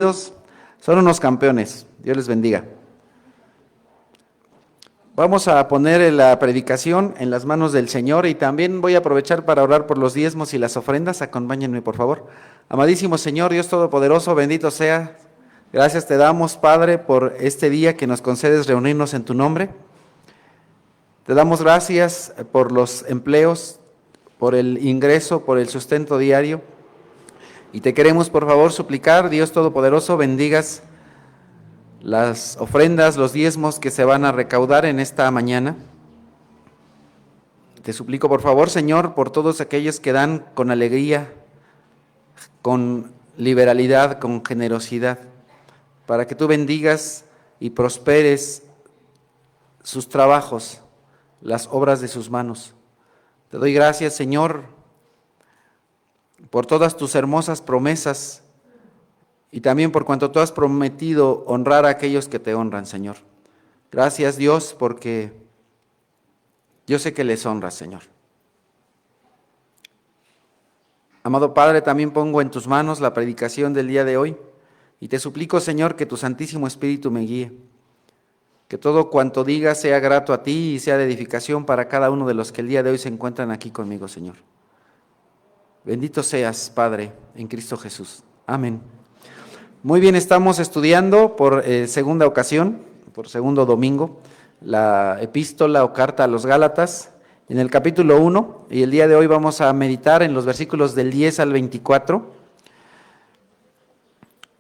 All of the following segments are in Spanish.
Son unos campeones. Dios les bendiga. Vamos a poner la predicación en las manos del Señor y también voy a aprovechar para orar por los diezmos y las ofrendas. Acompáñenme, por favor. Amadísimo Señor, Dios Todopoderoso, bendito sea. Gracias te damos, Padre, por este día que nos concedes reunirnos en tu nombre. Te damos gracias por los empleos, por el ingreso, por el sustento diario. Y te queremos, por favor, suplicar, Dios Todopoderoso, bendigas las ofrendas, los diezmos que se van a recaudar en esta mañana. Te suplico, por favor, Señor, por todos aquellos que dan con alegría, con liberalidad, con generosidad, para que tú bendigas y prosperes sus trabajos, las obras de sus manos. Te doy gracias, Señor, por todas tus hermosas promesas y también por cuanto tú has prometido honrar a aquellos que te honran, Señor. Gracias, Dios, porque yo sé que les honras, Señor. Amado Padre, también pongo en tus manos la predicación del día de hoy y te suplico, Señor, que tu Santísimo Espíritu me guíe, que todo cuanto diga sea grato a ti y sea de edificación para cada uno de los que el día de hoy se encuentran aquí conmigo, Señor. Bendito seas, Padre, en Cristo Jesús. Amén. Muy bien, estamos estudiando por segunda ocasión, por segundo domingo, la epístola o carta a los Gálatas, en el capítulo 1, y el día de hoy vamos a meditar en los versículos del 10 al 24.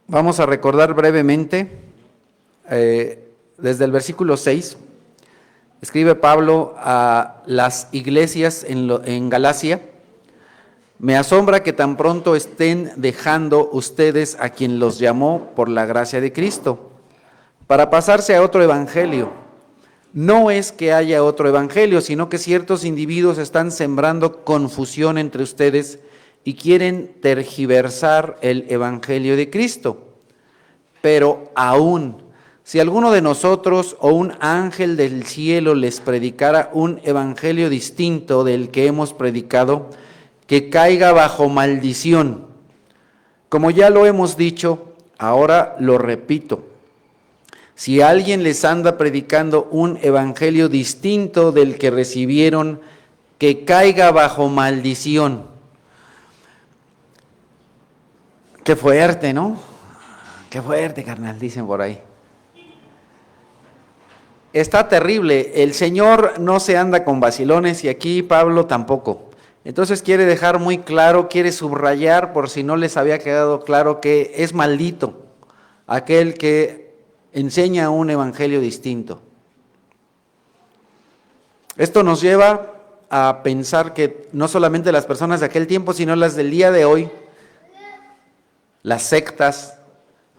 Vamos a recordar brevemente, desde el versículo 6, escribe Pablo a las iglesias en Galacia: me asombra que tan pronto estén dejando ustedes a quien los llamó por la gracia de Cristo, para pasarse a otro evangelio. No es que haya otro evangelio, sino que ciertos individuos están sembrando confusión entre ustedes y quieren tergiversar el evangelio de Cristo. Pero aún, si alguno de nosotros o un ángel del cielo les predicara un evangelio distinto del que hemos predicado, que caiga bajo maldición. Como ya lo hemos dicho, ahora lo repito. Si alguien les anda predicando un evangelio distinto del que recibieron, que caiga bajo maldición. Qué fuerte, ¿no? Qué fuerte, carnal, dicen por ahí. Está terrible. El Señor no se anda con vacilones y aquí Pablo tampoco. Entonces quiere dejar muy claro, quiere subrayar, por si no les había quedado claro, que es maldito aquel que enseña un evangelio distinto. Esto nos lleva a pensar que no solamente las personas de aquel tiempo, sino las del día de hoy, las sectas,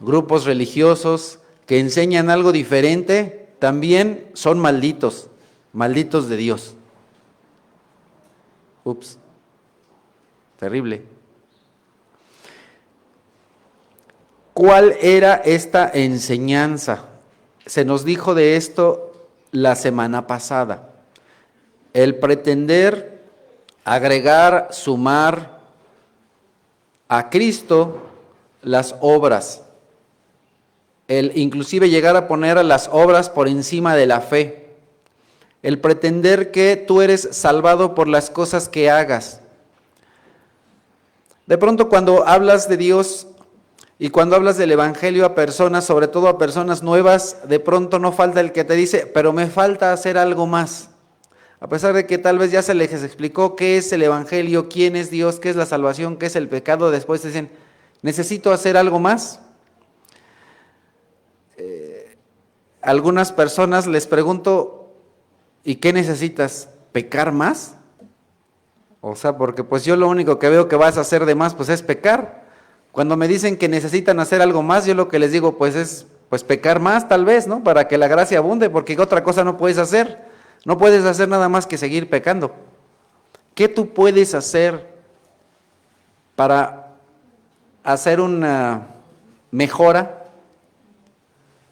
grupos religiosos que enseñan algo diferente, también son malditos, malditos de Dios. Ups, terrible. ¿Cuál era esta enseñanza? Se nos dijo de esto la semana pasada. El pretender agregar, sumar a Cristo las obras. El inclusive llegar a poner a las obras por encima de la fe. El pretender que tú eres salvado por las cosas que hagas. De pronto cuando hablas de Dios y cuando hablas del evangelio a personas, sobre todo a personas nuevas, de pronto no falta el que te dice, pero me falta hacer algo más. A pesar de que tal vez ya se les explicó qué es el evangelio, quién es Dios, qué es la salvación, qué es el pecado, después te dicen, necesito hacer algo más. Algunas personas les pregunto, ¿y qué necesitas? ¿Pecar más? O sea, porque pues yo lo único que veo que vas a hacer de más pues es pecar. Cuando me dicen que necesitan hacer algo más, yo lo que les digo pues es pues pecar más tal vez, ¿no? Para que la gracia abunde, porque otra cosa no puedes hacer. No puedes hacer nada más que seguir pecando. ¿Qué tú puedes hacer para hacer una mejora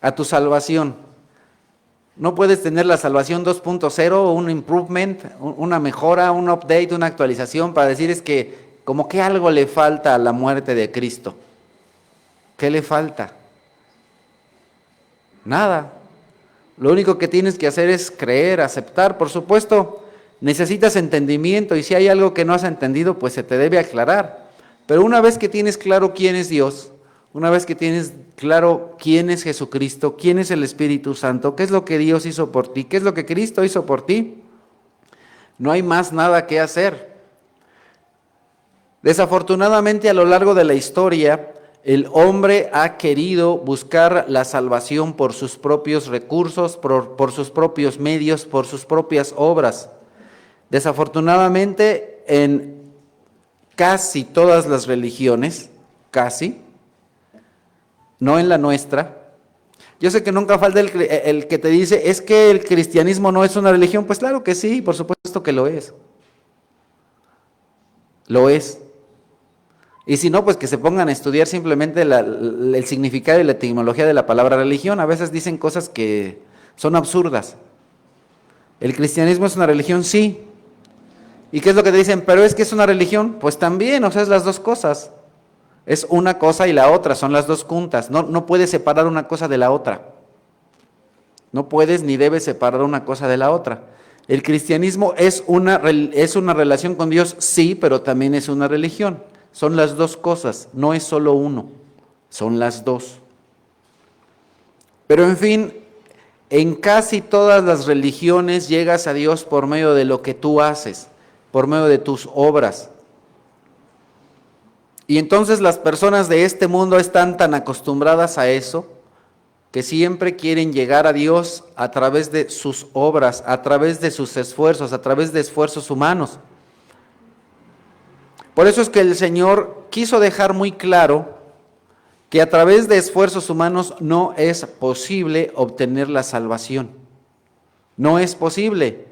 a tu salvación? No puedes tener la salvación 2.0, un improvement, una mejora, un update, una actualización para decir es que como que algo le falta a la muerte de Cristo. ¿Qué le falta? Nada. Lo único que tienes que hacer es creer, aceptar. Por supuesto, necesitas entendimiento y si hay algo que no has entendido, pues se te debe aclarar. Pero una vez que tienes claro quién es Dios, una vez que tienes claro quién es Jesucristo, quién es el Espíritu Santo, qué es lo que Dios hizo por ti, qué es lo que Cristo hizo por ti, no hay más nada que hacer. Desafortunadamente, a lo largo de la historia, el hombre ha querido buscar la salvación por sus propios recursos, por sus propios medios, por sus propias obras. Desafortunadamente, en casi todas las religiones, casi, no en la nuestra. Yo sé que nunca falta el que te dice, es que el cristianismo no es una religión. Pues claro que sí, por supuesto que lo es. Lo es. Y si no, pues que se pongan a estudiar simplemente el significado y la etimología de la palabra religión. A veces dicen cosas que son absurdas. ¿El cristianismo es una religión? Sí. ¿Y qué es lo que te dicen? Pero es que es una religión. Pues también, o sea, es las dos cosas. Es una cosa y la otra, son las dos juntas. No puedes separar una cosa de la otra. No puedes ni debes separar una cosa de la otra. El cristianismo es una relación con Dios, sí, pero también es una religión. Son las dos cosas, no es solo uno, son las dos. Pero en fin, en casi todas las religiones llegas a Dios por medio de lo que tú haces, por medio de tus obras. Y entonces las personas de este mundo están tan acostumbradas a eso, que siempre quieren llegar a Dios a través de sus obras, a través de sus esfuerzos, a través de esfuerzos humanos. Por eso es que el Señor quiso dejar muy claro que a través de esfuerzos humanos no es posible obtener la salvación. No es posible.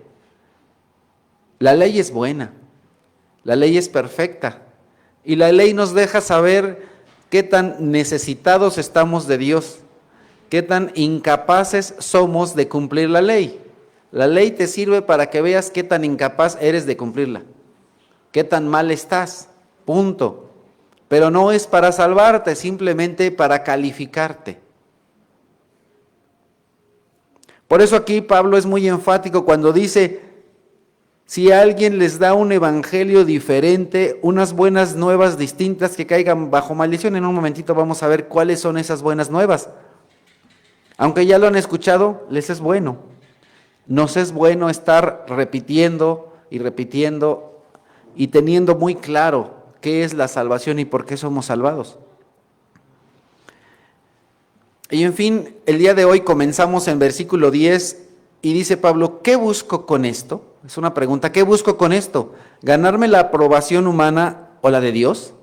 La ley es buena, la ley es perfecta y la ley nos deja saber qué tan necesitados estamos de Dios, qué tan incapaces somos de cumplir la ley. La ley te sirve para que veas qué tan incapaz eres de cumplirla. ¿Qué tan mal estás? Punto. Pero no es para salvarte, simplemente para calificarte. Por eso aquí Pablo es muy enfático cuando dice, si alguien les da un evangelio diferente, unas buenas nuevas distintas que caigan bajo maldición, en un momentito vamos a ver cuáles son esas buenas nuevas. Aunque ya lo han escuchado, les es bueno. Nos es bueno estar repitiendo y repitiendo y teniendo muy claro qué es la salvación y por qué somos salvados. Y en fin, el día de hoy comenzamos en versículo 10 y dice Pablo, ¿qué busco con esto? Es una pregunta, ¿qué busco con esto? ¿Ganarme la aprobación humana o la de Dios?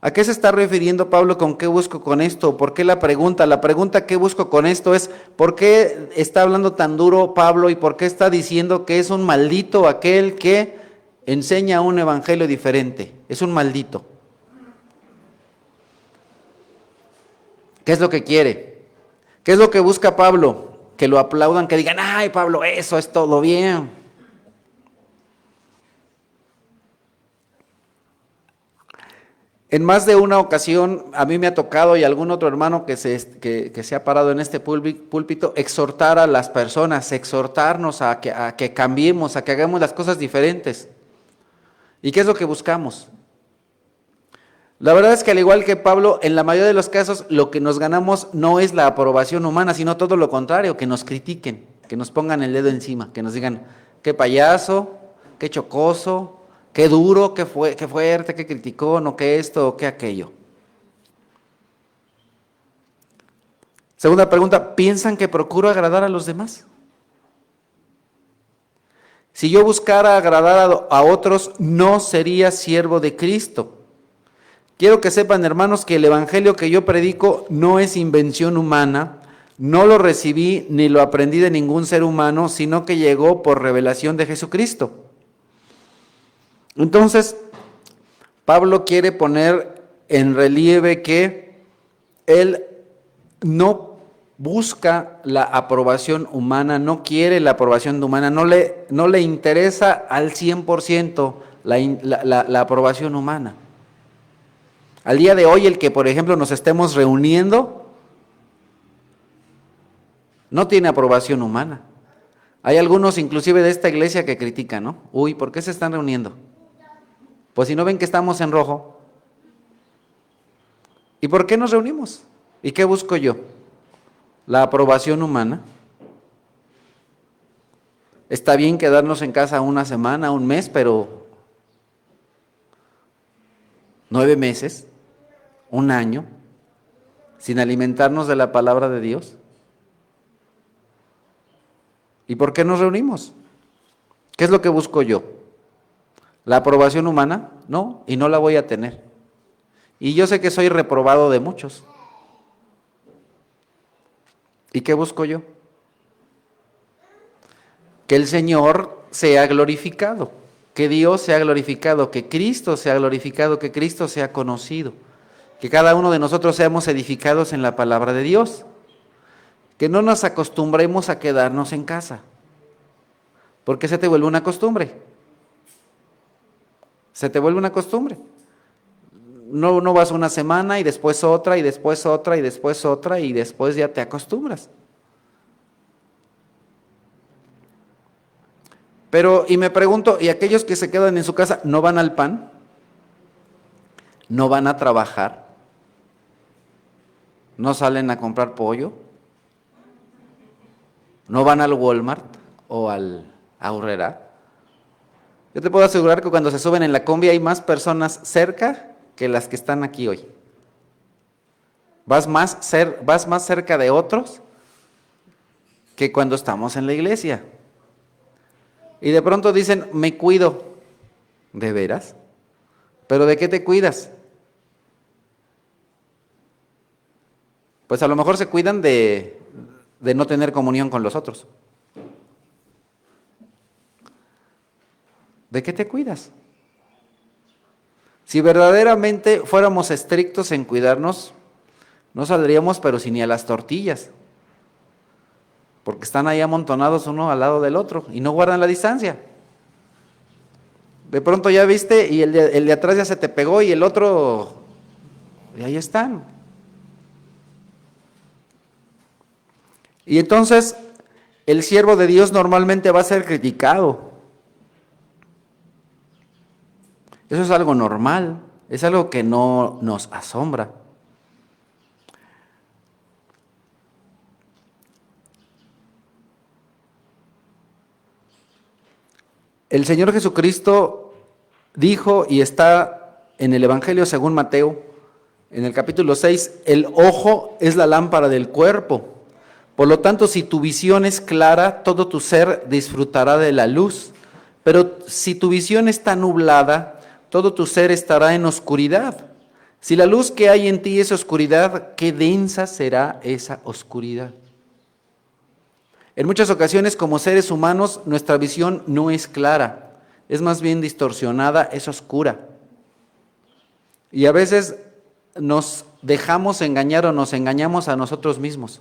¿A qué se está refiriendo Pablo con qué busco con esto? ¿Por qué la pregunta? La pregunta ¿qué busco con esto? Es ¿por qué está hablando tan duro Pablo y por qué está diciendo que es un maldito aquel que enseña un evangelio diferente? Es un maldito. ¿Qué es lo que quiere? ¿Qué es lo que busca Pablo? Que lo aplaudan, que digan, ¡ay, Pablo, eso es todo bien! En más de una ocasión a mí me ha tocado y algún otro hermano que se ha parado en este púlpito exhortar a las personas, exhortarnos a que cambiemos, a que hagamos las cosas diferentes. ¿Y qué es lo que buscamos? La verdad es que al igual que Pablo, en la mayoría de los casos lo que nos ganamos no es la aprobación humana, sino todo lo contrario, que nos critiquen, que nos pongan el dedo encima, que nos digan, qué payaso, qué chocoso, qué duro, qué fuerte, qué criticón, o qué esto, o qué aquello. Segunda pregunta, ¿piensan que procuro agradar a los demás? Si yo buscara agradar a otros, no sería siervo de Cristo. Quiero que sepan, hermanos, que el evangelio que yo predico no es invención humana, no lo recibí ni lo aprendí de ningún ser humano, sino que llegó por revelación de Jesucristo. Entonces, Pablo quiere poner en relieve que él no busca la aprobación humana, no quiere la aprobación humana, no le interesa al 100% la aprobación humana. Al día de hoy, el que, por ejemplo, nos estemos reuniendo, no tiene aprobación humana. Hay algunos, inclusive de esta iglesia, que critican, ¿no? Uy, ¿por qué se están reuniendo? Pues si no ven que estamos en rojo. ¿Y por qué nos reunimos? ¿Y qué busco yo? La aprobación humana. Está bien quedarnos en casa una semana, un mes, pero 9 meses, un año, sin alimentarnos de la palabra de Dios. ¿Y por qué nos reunimos? ¿Qué es lo que busco yo? ¿La aprobación humana? No, y no la voy a tener. Y yo sé que soy reprobado de muchos. ¿Y qué busco yo? Que el Señor sea glorificado, que Dios sea glorificado, que Cristo sea glorificado, que Cristo sea conocido, que cada uno de nosotros seamos edificados en la palabra de Dios, que no nos acostumbremos a quedarnos en casa, porque se te vuelve una costumbre. Se te vuelve una costumbre. No vas una semana y después otra y después otra y después otra y después ya te acostumbras. Pero, y me pregunto, ¿y aquellos que se quedan en su casa no van al PAN? ¿No van a trabajar? ¿No salen a comprar pollo? ¿No van al Walmart o al Aurrera? Yo te puedo asegurar que cuando se suben en la combi hay más personas cerca que las que están aquí hoy. Vas más cerca de otros que cuando estamos en la iglesia. Y de pronto dicen, me cuido. ¿De veras? ¿Pero de qué te cuidas? Pues a lo mejor se cuidan de no tener comunión con los otros. ¿De qué te cuidas? Si verdaderamente fuéramos estrictos en cuidarnos, no saldríamos pero si ni a las tortillas, porque están ahí amontonados uno al lado del otro y no guardan la distancia. De pronto ya viste y el de atrás ya se te pegó y el otro, y ahí están. Y entonces el siervo de Dios normalmente va a ser criticado. Eso es algo normal, es algo que no nos asombra. El Señor Jesucristo dijo, y está en el Evangelio según Mateo, en el capítulo 6, el ojo es la lámpara del cuerpo. Por lo tanto, si tu visión es clara, todo tu ser disfrutará de la luz. Pero si tu visión está nublada, todo tu ser estará en oscuridad. Si la luz que hay en ti es oscuridad, qué densa será esa oscuridad. En muchas ocasiones, como seres humanos, nuestra visión no es clara, es más bien distorsionada, es oscura. Y a veces nos dejamos engañar o nos engañamos a nosotros mismos.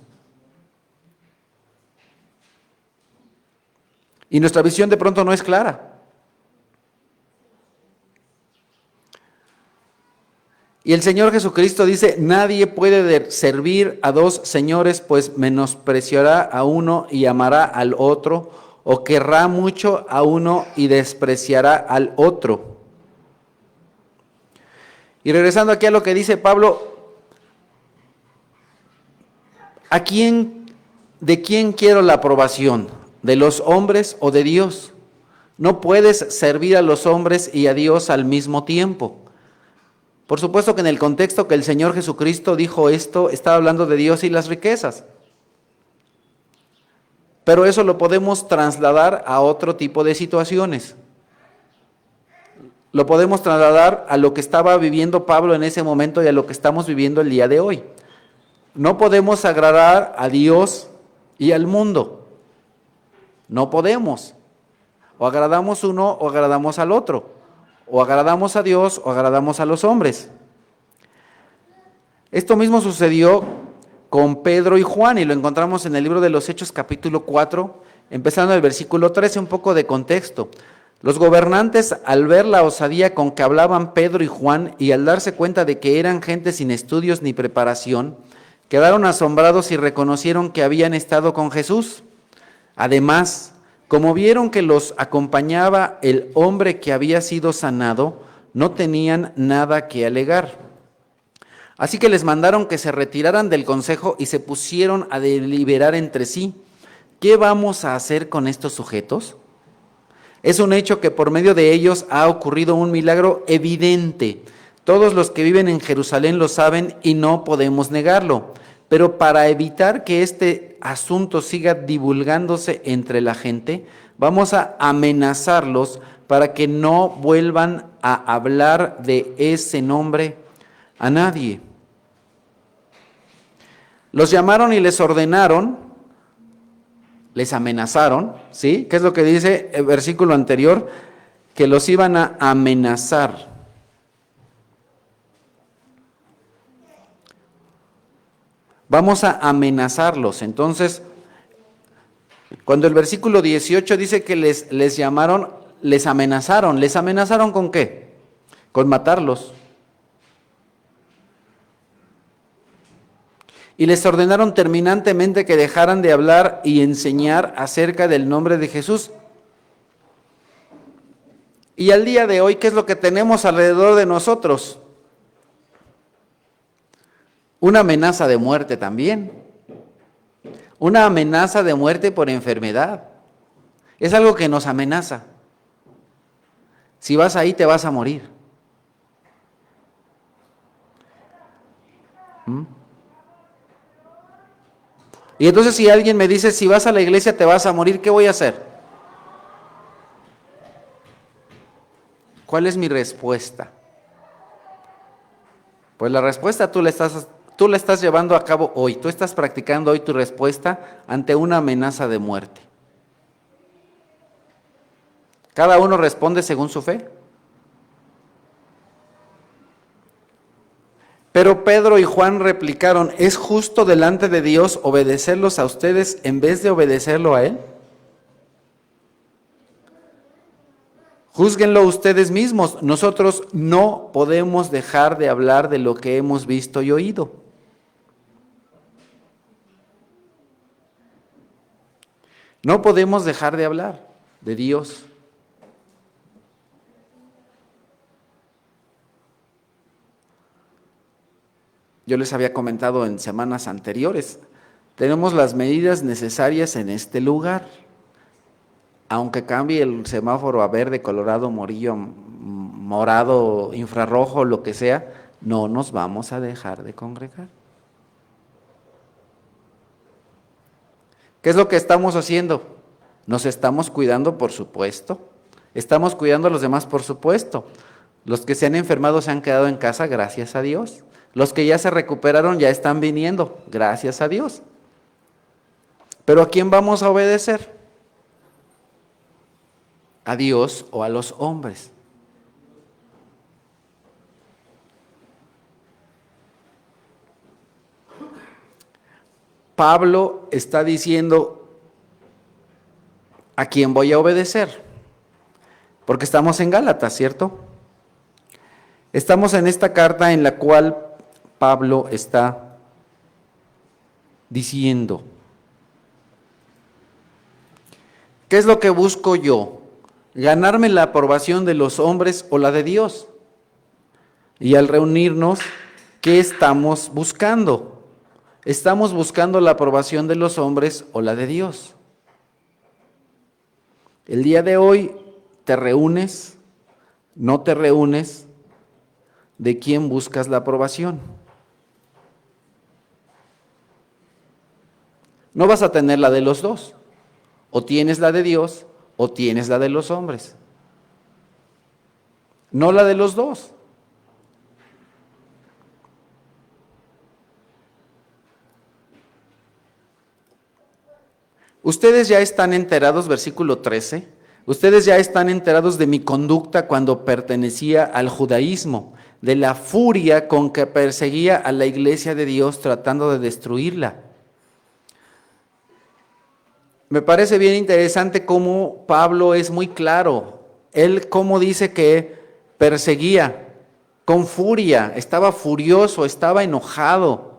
Y nuestra visión de pronto no es clara. Y el Señor Jesucristo dice, nadie puede servir a dos señores, pues menospreciará a uno y amará al otro, o querrá mucho a uno y despreciará al otro. Y regresando aquí a lo que dice Pablo, ¿de quién quiero la aprobación? ¿De los hombres o de Dios? No puedes servir a los hombres y a Dios al mismo tiempo. Por supuesto que en el contexto que el Señor Jesucristo dijo esto, estaba hablando de Dios y las riquezas. Pero eso lo podemos trasladar a otro tipo de situaciones. Lo podemos trasladar a lo que estaba viviendo Pablo en ese momento y a lo que estamos viviendo el día de hoy. No podemos agradar a Dios y al mundo. No podemos. O agradamos uno o agradamos al otro. O agradamos a Dios o agradamos a los hombres. Esto mismo sucedió con Pedro y Juan y lo encontramos en el libro de los Hechos capítulo 4, empezando el versículo 13, un poco de contexto. Los gobernantes, al ver la osadía con que hablaban Pedro y Juan y al darse cuenta de que eran gente sin estudios ni preparación, quedaron asombrados y reconocieron que habían estado con Jesús. Además, como vieron que los acompañaba el hombre que había sido sanado, no tenían nada que alegar. Así que les mandaron que se retiraran del consejo y se pusieron a deliberar entre sí. ¿Qué vamos a hacer con estos sujetos? Es un hecho que por medio de ellos ha ocurrido un milagro evidente. Todos los que viven en Jerusalén lo saben y no podemos negarlo. Pero para evitar que este asunto siga divulgándose entre la gente, vamos a amenazarlos para que no vuelvan a hablar de ese nombre a nadie. Los llamaron y les ordenaron, les amenazaron, ¿sí? ¿Qué es lo que dice el versículo anterior? Que los iban a amenazar. Vamos a amenazarlos. Entonces, cuando el versículo 18 dice que les llamaron, les amenazaron. ¿Les amenazaron con qué? Con matarlos. Y les ordenaron terminantemente que dejaran de hablar y enseñar acerca del nombre de Jesús. Y al día de hoy, ¿qué es lo que tenemos alrededor de nosotros? Una amenaza de muerte también. Una amenaza de muerte por enfermedad. Es algo que nos amenaza. Si vas ahí, te vas a morir. Y entonces si alguien me dice, si vas a la iglesia te vas a morir, ¿qué voy a hacer? ¿Cuál es mi respuesta? Pues la respuesta tú la estás llevando a cabo hoy. Tú estás practicando hoy tu respuesta ante una amenaza de muerte. Cada uno responde según su fe. Pero Pedro y Juan replicaron, ¿es justo delante de Dios obedecerlos a ustedes en vez de obedecerlo a Él? Júzguenlo ustedes mismos, nosotros no podemos dejar de hablar de lo que hemos visto y oído. No podemos dejar de hablar de Dios. Yo les había comentado en semanas anteriores, tenemos las medidas necesarias en este lugar. Aunque cambie el semáforo a verde, colorado, amarillo, morado, infrarrojo, lo que sea, no nos vamos a dejar de congregar. ¿Qué es lo que estamos haciendo? Nos estamos cuidando, por supuesto. Estamos cuidando a los demás, por supuesto. Los que se han enfermado se han quedado en casa, gracias a Dios. Los que ya se recuperaron ya están viniendo, gracias a Dios. Pero ¿a quién vamos a obedecer? ¿A Dios o a los hombres? Pablo está diciendo, ¿a quién voy a obedecer? Porque estamos en Gálatas, ¿cierto? Estamos en esta carta en la cual Pablo está diciendo, ¿qué es lo que busco yo? ¿Ganarme la aprobación de los hombres o la de Dios? Y al reunirnos, ¿qué estamos buscando? ¿Estamos buscando la aprobación de los hombres o la de Dios? El día de hoy, ¿te reúnes? ¿No te reúnes? ¿De quién buscas la aprobación? No vas a tener la de los dos. O tienes la de Dios o tienes la de los hombres. No la de los dos. Ustedes ya están enterados, versículo 13, ustedes ya están enterados de mi conducta cuando pertenecía al judaísmo, de la furia con que perseguía a la iglesia de Dios tratando de destruirla. Me parece bien interesante cómo Pablo es muy claro él, ¿cómo dice que perseguía? Con furia, estaba furioso, estaba enojado.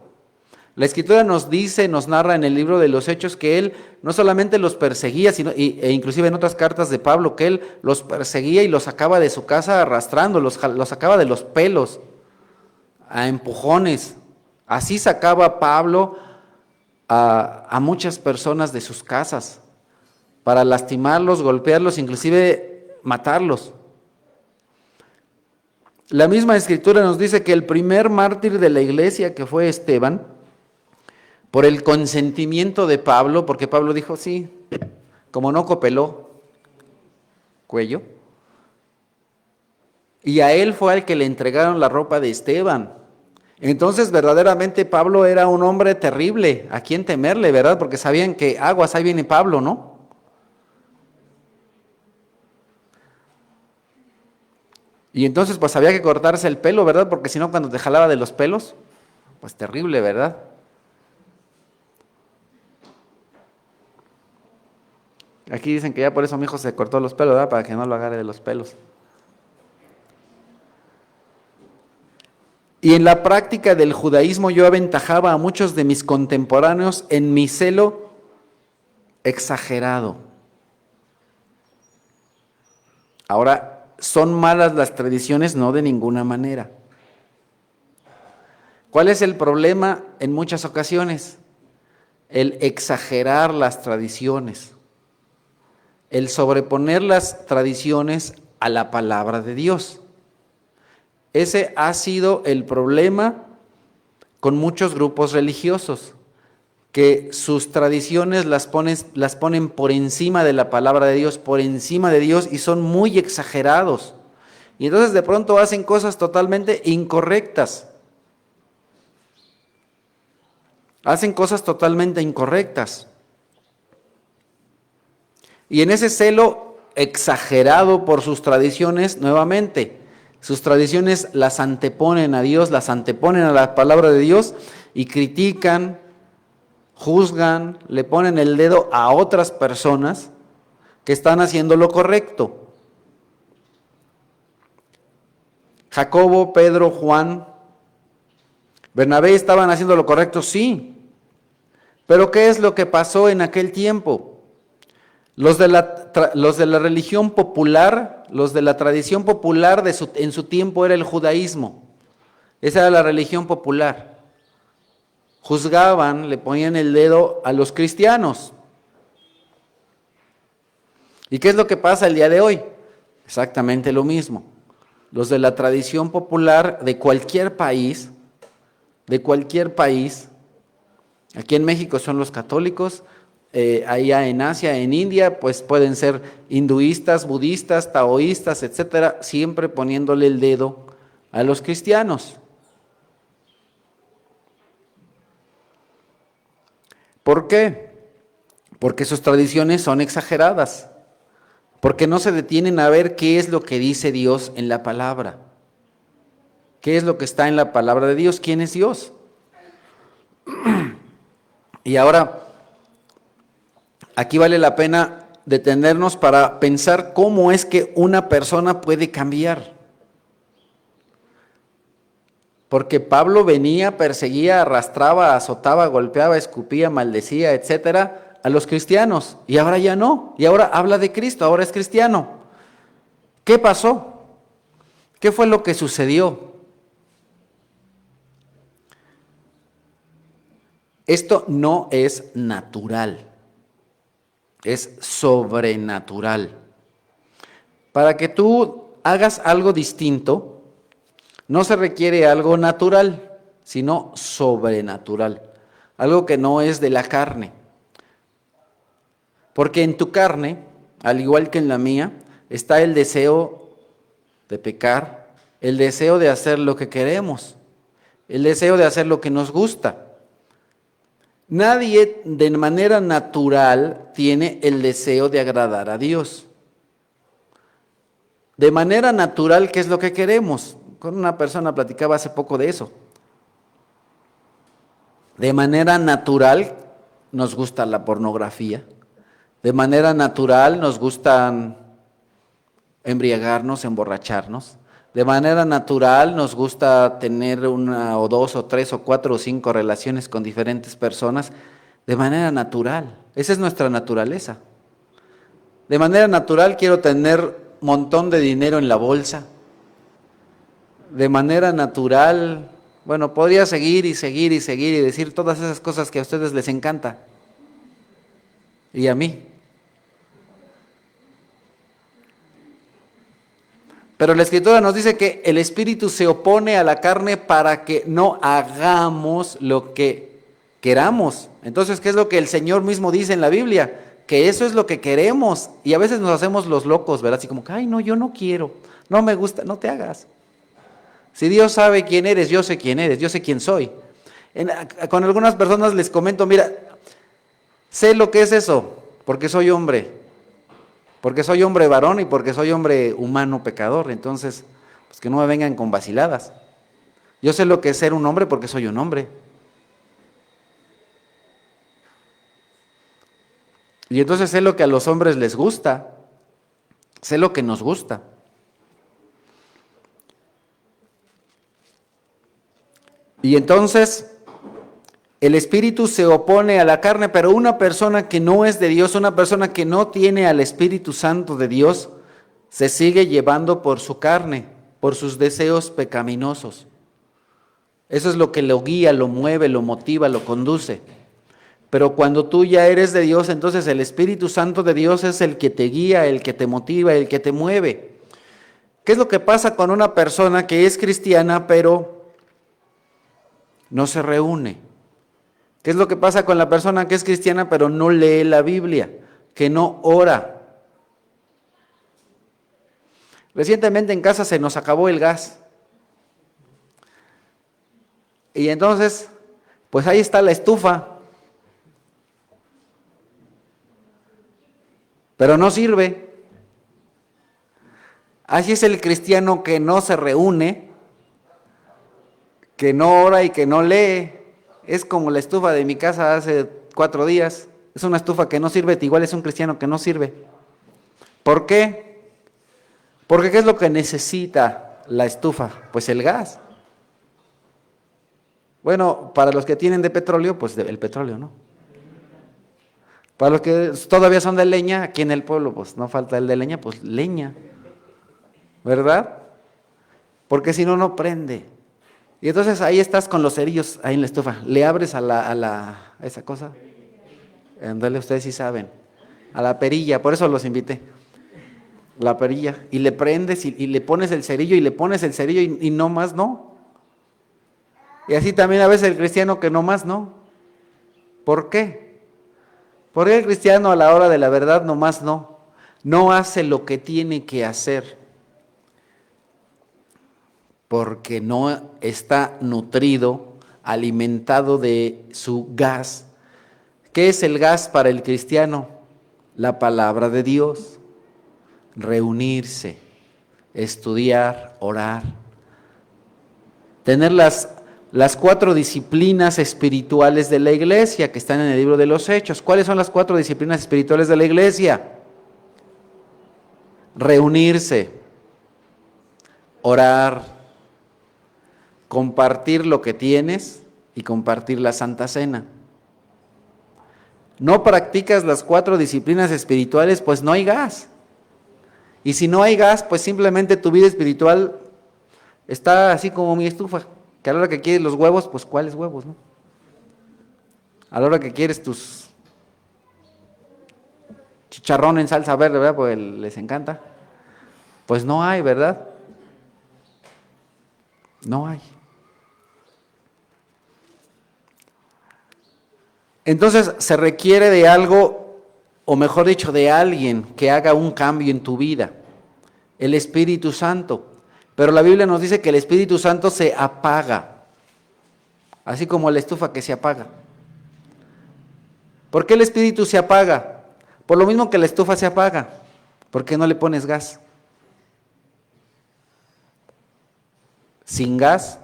La Escritura nos dice, nos narra en el libro de los Hechos que él no solamente los perseguía, sino, e inclusive en otras cartas de Pablo, que él los perseguía y los sacaba de su casa arrastrando, los sacaba de los pelos, a empujones. Así sacaba Pablo a muchas personas de sus casas, para lastimarlos, golpearlos, inclusive matarlos. La misma Escritura nos dice que el primer mártir de la iglesia, que fue Esteban, por el consentimiento de Pablo, porque Pablo dijo, sí, como no copeló cuello, y a él fue al que le entregaron la ropa de Esteban. Entonces verdaderamente Pablo era un hombre terrible, a quien temerle, ¿verdad? Porque sabían que aguas, ahí viene Pablo, ¿no? Y entonces pues había que cortarse el pelo, ¿verdad? Porque si no cuando te jalaba de los pelos, pues terrible, ¿verdad? Aquí dicen que ya por eso mi hijo se cortó los pelos, ¿verdad? Para que no lo agarre de los pelos. Y en la práctica del judaísmo yo aventajaba a muchos de mis contemporáneos en mi celo exagerado. Ahora, ¿son malas las tradiciones? No, de ninguna manera. ¿Cuál es el problema en muchas ocasiones? El exagerar las tradiciones, el sobreponer las tradiciones a la palabra de Dios. Ese ha sido el problema con muchos grupos religiosos, que sus tradiciones las ponen por encima de la palabra de Dios, por encima de Dios, y son muy exagerados. Y entonces de pronto hacen cosas totalmente incorrectas. Hacen cosas totalmente incorrectas. Y en ese celo exagerado por sus tradiciones, nuevamente, sus tradiciones las anteponen a Dios, las anteponen a la palabra de Dios y critican, juzgan, le ponen el dedo a otras personas que están haciendo lo correcto. Jacobo, Pedro, Juan, Bernabé estaban haciendo lo correcto, sí. Pero ¿qué es lo que pasó en aquel tiempo? Los de la religión popular, los de la tradición popular en su tiempo era el judaísmo. Esa era la religión popular. Juzgaban, le ponían el dedo a los cristianos. ¿Y qué es lo que pasa el día de hoy? Exactamente lo mismo. Los de la tradición popular de cualquier país, aquí en México son los católicos, allá en Asia, en India, pues pueden ser hinduistas, budistas, taoístas, etcétera, siempre poniéndole el dedo a los cristianos. ¿Por qué? Porque sus tradiciones son exageradas, porque no se detienen a ver qué es lo que dice Dios en la palabra. ¿Qué es lo que está en la palabra de Dios? ¿Quién es Dios? Y ahora, aquí vale la pena detenernos para pensar cómo es que una persona puede cambiar. Porque Pablo venía, perseguía, arrastraba, azotaba, golpeaba, escupía, maldecía, etcétera, a los cristianos. Y ahora ya no. Y ahora habla de Cristo, ahora es cristiano. ¿Qué pasó? ¿Qué fue lo que sucedió? Esto no es natural. Es sobrenatural. Para que tú hagas algo distinto, no se requiere algo natural, sino sobrenatural. Algo que no es de la carne. Porque en tu carne, al igual que en la mía, está el deseo de pecar, el deseo de hacer lo que queremos, el deseo de hacer lo que nos gusta. Nadie de manera natural tiene el deseo de agradar a Dios. De manera natural, ¿qué es lo que queremos? Con una persona platicaba hace poco de eso. De manera natural nos gusta la pornografía. De manera natural nos gustan embriagarnos, emborracharnos. De manera natural nos gusta tener una o dos o tres o cuatro o cinco relaciones con diferentes personas. De manera natural. Esa es nuestra naturaleza. De manera natural quiero tener un montón de dinero en la bolsa. De manera natural, bueno, podría seguir y seguir y seguir y decir todas esas cosas que a ustedes les encanta. Y a mí. Pero la Escritura nos dice que el Espíritu se opone a la carne para que no hagamos lo que queramos. Entonces, ¿qué es lo que el Señor mismo dice en la Biblia? Que eso es lo que queremos. Y a veces nos hacemos los locos, ¿verdad? Así como que, ay, no, yo no quiero, no me gusta, no te hagas. Si Dios sabe quién eres, yo sé quién eres, yo sé quién soy. Con algunas personas les comento, mira, sé lo que es eso, porque soy hombre. Porque soy hombre varón y porque soy hombre humano pecador. Entonces, pues que no me vengan con vaciladas. Yo sé lo que es ser un hombre porque soy un hombre. Y entonces sé lo que a los hombres les gusta. Sé lo que nos gusta. Y entonces el Espíritu se opone a la carne, pero una persona que no es de Dios, una persona que no tiene al Espíritu Santo de Dios, se sigue llevando por su carne, por sus deseos pecaminosos. Eso es lo que lo guía, lo mueve, lo motiva, lo conduce. Pero cuando tú ya eres de Dios, entonces el Espíritu Santo de Dios es el que te guía, el que te motiva, el que te mueve. ¿Qué es lo que pasa con una persona que es cristiana, pero no se reúne? ¿Qué es lo que pasa con la persona que es cristiana pero no lee la Biblia, que no ora? Recientemente en casa se nos acabó el gas. Y entonces, pues ahí está la estufa. Pero no sirve. Así es el cristiano que no se reúne, que no ora y que no lee. Es como la estufa de mi casa hace 4 días. Es una estufa que no sirve, igual es un cristiano que no sirve. ¿Por qué? Porque ¿qué es lo que necesita la estufa? Pues el gas. Bueno, para los que tienen de petróleo, pues el petróleo, ¿no? Para los que todavía son de leña, aquí en el pueblo, pues no falta el de leña, pues leña. ¿Verdad? Porque si no, no prende. Y entonces ahí estás con los cerillos ahí en la estufa. Le abres a esa cosa. Ándale, ustedes sí saben. A la perilla, por eso los invité. La perilla. Y le prendes y le pones el cerillo y le pones el cerillo y no más no. Y así también a veces el cristiano que no más no. ¿Por qué? Porque el cristiano a la hora de la verdad no más no. No hace lo que tiene que hacer. Porque no está nutrido, alimentado de su gas. ¿Qué es el gas para el cristiano? La palabra de Dios, reunirse, estudiar, orar, tener las 4 disciplinas espirituales de la iglesia que están en el libro de los Hechos. ¿Cuáles son las 4 disciplinas espirituales de la iglesia? Reunirse, orar, compartir lo que tienes y compartir la Santa Cena. No practicas las 4 disciplinas espirituales, pues no hay gas. Y si no hay gas, pues simplemente tu vida espiritual está así como mi estufa, que a la hora que quieres los huevos, pues ¿cuáles huevos, no? A la hora que quieres tus chicharrón en salsa verde, ¿verdad? Pues les encanta. Pues no hay, ¿verdad? No hay. Entonces se requiere de algo, o mejor dicho, de alguien que haga un cambio en tu vida, el Espíritu Santo. Pero la Biblia nos dice que el Espíritu Santo se apaga, así como la estufa que se apaga. ¿Por qué el Espíritu se apaga? Por lo mismo que la estufa se apaga, porque no le pones gas. Sin gas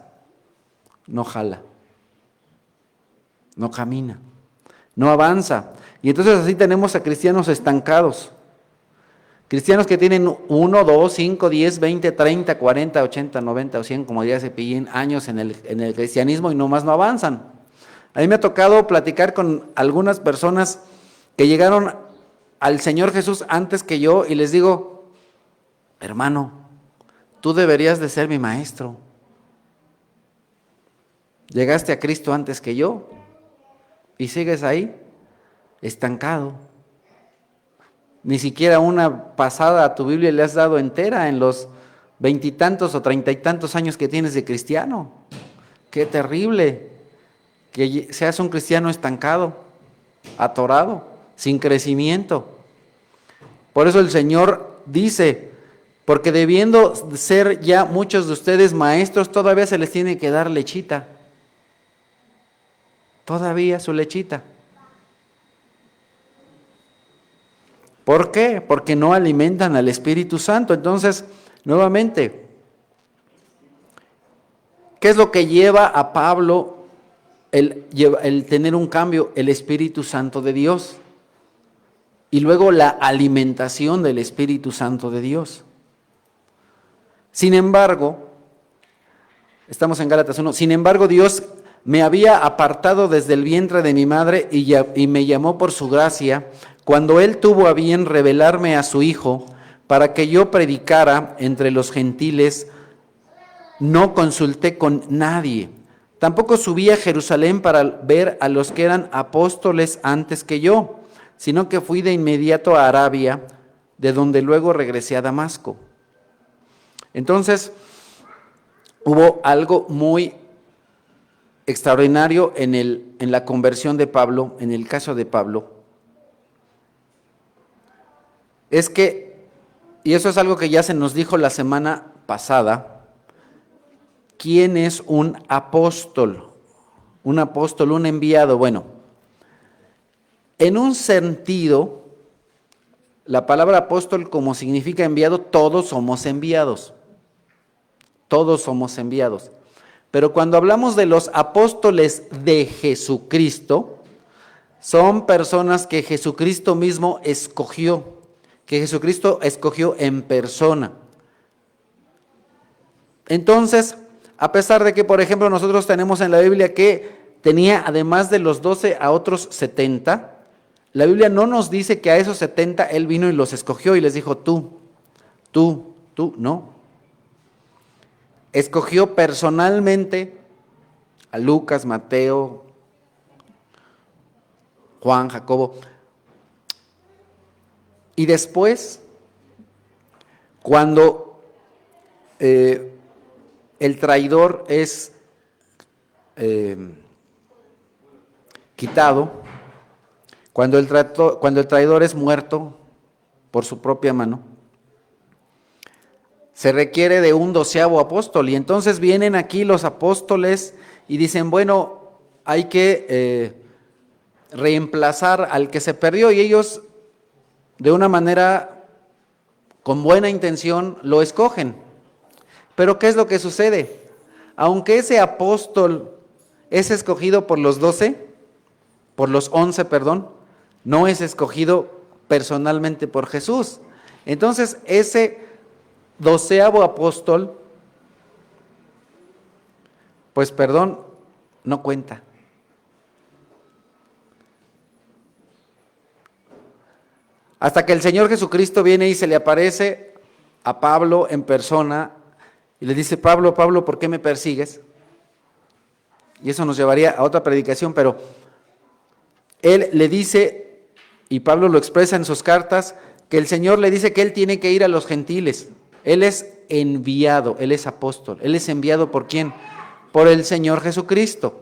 no jala, no camina, no avanza. Y entonces así tenemos a cristianos estancados, Cristianos que tienen 1, 2, 5, 10, 20, 30, 40, 80, 90 o 100, como diría Cepillín, años en el cristianismo y nomás no avanzan. A mí me ha tocado platicar con algunas personas que llegaron al Señor Jesús antes que yo y les digo, hermano, tú deberías de ser mi maestro. Llegaste a Cristo antes que yo y sigues ahí, estancado. Ni siquiera una pasada a tu Biblia le has dado entera en los 20 y tantos o 30 y tantos años que tienes de cristiano. Qué terrible que seas un cristiano estancado, atorado, sin crecimiento. Por eso el Señor dice, porque debiendo ser ya muchos de ustedes maestros, todavía se les tiene que dar lechita. Todavía su lechita. ¿Por qué? Porque no alimentan al Espíritu Santo. Entonces, nuevamente, ¿qué es lo que lleva a Pablo el tener un cambio? El Espíritu Santo de Dios. Y luego la alimentación del Espíritu Santo de Dios. Sin embargo, estamos en Gálatas 1, sin embargo Dios me había apartado desde el vientre de mi madre y me llamó por su gracia, cuando Él tuvo a bien revelarme a su Hijo, para que yo predicara entre los gentiles. No consulté con nadie, tampoco subí a Jerusalén para ver a los que eran apóstoles antes que yo, sino que fui de inmediato a Arabia, de donde luego regresé a Damasco. Entonces, hubo algo muy extraordinario en la conversión de Pablo, en el caso de Pablo. Es que, y eso es algo que ya se nos dijo la semana pasada, ¿quién es un apóstol? Un apóstol, un enviado. Bueno, en un sentido, la palabra apóstol, como significa enviado, todos somos enviados. Todos somos enviados. Pero cuando hablamos de los apóstoles de Jesucristo, son personas que Jesucristo mismo escogió, que Jesucristo escogió en persona. Entonces, a pesar de que, por ejemplo, nosotros tenemos en la Biblia que tenía, además de los 12, a otros 70, la Biblia no nos dice que a esos 70 Él vino y los escogió y les dijo, tú, no. Escogió personalmente a Lucas, Mateo, Juan, Jacobo. Y después, cuando el traidor es quitado, cuando el traidor es muerto por su propia mano, se requiere de un 12º apóstol. Y entonces vienen aquí los apóstoles y dicen, bueno, hay que reemplazar al que se perdió, y ellos de una manera con buena intención lo escogen. Pero ¿qué es lo que sucede? Aunque ese apóstol es escogido por los 11, no es escogido personalmente por Jesús. Entonces ese 12º apóstol, pues no cuenta. Hasta que el Señor Jesucristo viene y se le aparece a Pablo en persona y le dice, Pablo, ¿por qué me persigues? Y eso nos llevaría a otra predicación, pero él le dice, y Pablo lo expresa en sus cartas, que el Señor le dice que él tiene que ir a los gentiles. Él es enviado, él es apóstol. Él es enviado ¿por quién? Por el Señor Jesucristo.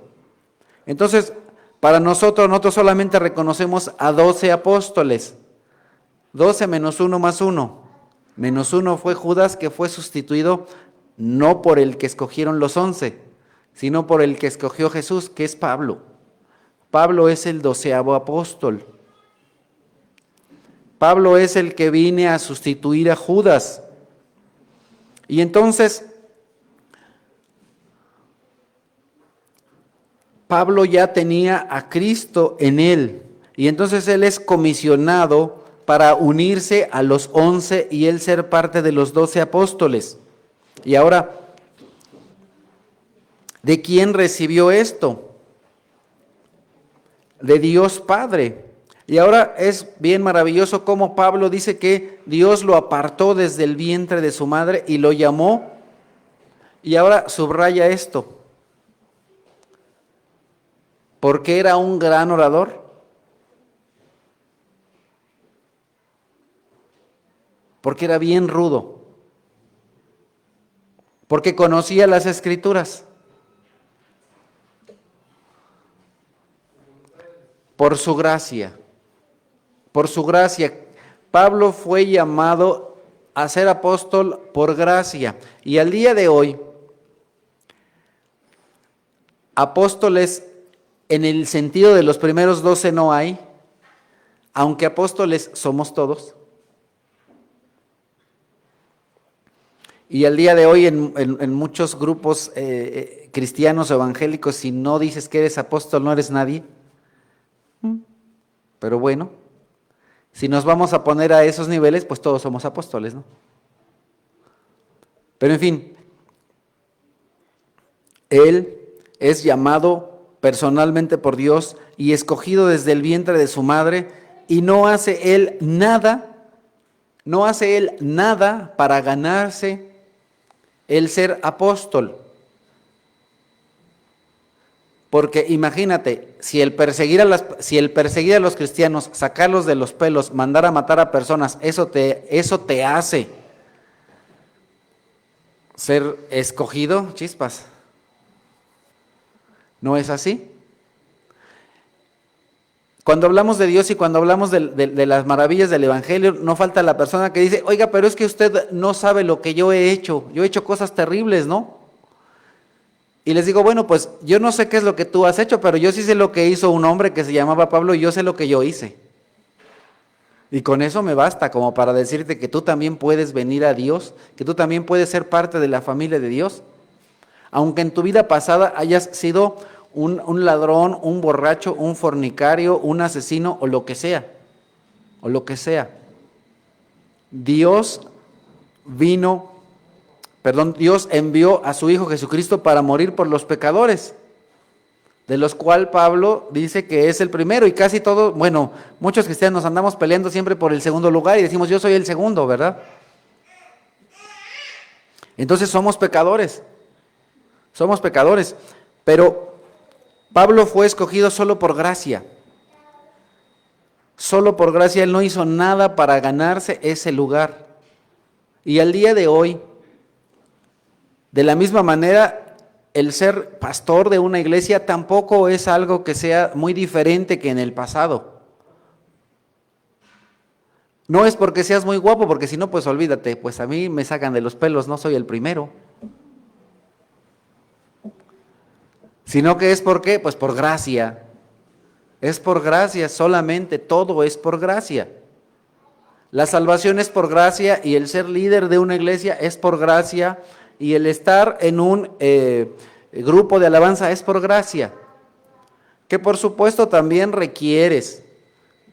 Entonces, para nosotros solamente reconocemos a 12 apóstoles. 12 menos 1 más 1. Menos 1 fue Judas, que fue sustituido no por el que escogieron los 11, sino por el que escogió Jesús, que es Pablo. Pablo es el 12º apóstol. Pablo es el que viene a sustituir a Judas. Y entonces, Pablo ya tenía a Cristo en él. Y entonces él es comisionado para unirse a los 11 y él ser parte de los 12 apóstoles. Y ahora, ¿de quién recibió esto? De Dios Padre. Y ahora es bien maravilloso cómo Pablo dice que Dios lo apartó desde el vientre de su madre y lo llamó. Y ahora subraya esto. ¿Porque era un gran orador? Porque era bien rudo. Porque conocía las Escrituras. Por su gracia. Por su gracia. Pablo fue llamado a ser apóstol por gracia. Y al día de hoy, apóstoles en el sentido de los primeros 12 no hay, aunque apóstoles somos todos. Y al día de hoy en muchos grupos cristianos o evangélicos, si no dices que eres apóstol, no eres nadie. Pero bueno, si nos vamos a poner a esos niveles, pues todos somos apóstoles, ¿no? Pero en fin, él es llamado personalmente por Dios y escogido desde el vientre de su madre, y no hace él nada para ganarse el ser apóstol. Porque imagínate, si el perseguir a los cristianos, sacarlos de los pelos, mandar a matar a personas, eso te hace ser escogido, chispas. ¿No es así? Cuando hablamos de Dios y cuando hablamos de las maravillas del Evangelio, no falta la persona que dice, oiga, pero es que usted no sabe lo que yo he hecho cosas terribles, ¿no? Y les digo, bueno, pues yo no sé qué es lo que tú has hecho, pero yo sí sé lo que hizo un hombre que se llamaba Pablo y yo sé lo que yo hice. Y con eso me basta como para decirte que tú también puedes venir a Dios, que tú también puedes ser parte de la familia de Dios. Aunque en tu vida pasada hayas sido un ladrón, un borracho, un fornicario, un asesino o lo que sea. Dios envió a su Hijo Jesucristo para morir por los pecadores, de los cuales Pablo dice que es el primero, y casi todos, bueno, muchos cristianos andamos peleando siempre por el segundo lugar y decimos, yo soy el segundo, ¿verdad? Entonces somos pecadores, pero Pablo fue escogido solo por gracia. Solo por gracia, él no hizo nada para ganarse ese lugar. Y al día de hoy, de la misma manera, el ser pastor de una iglesia tampoco es algo que sea muy diferente que en el pasado. No es porque seas muy guapo, porque si no, pues olvídate, pues a mí me sacan de los pelos, no soy el primero. Sino que es ¿por qué? Pues por gracia. Es por gracia solamente, todo es por gracia. La salvación es por gracia y el ser líder de una iglesia es por gracia y el estar en un grupo de alabanza es por gracia. Que por supuesto también requieres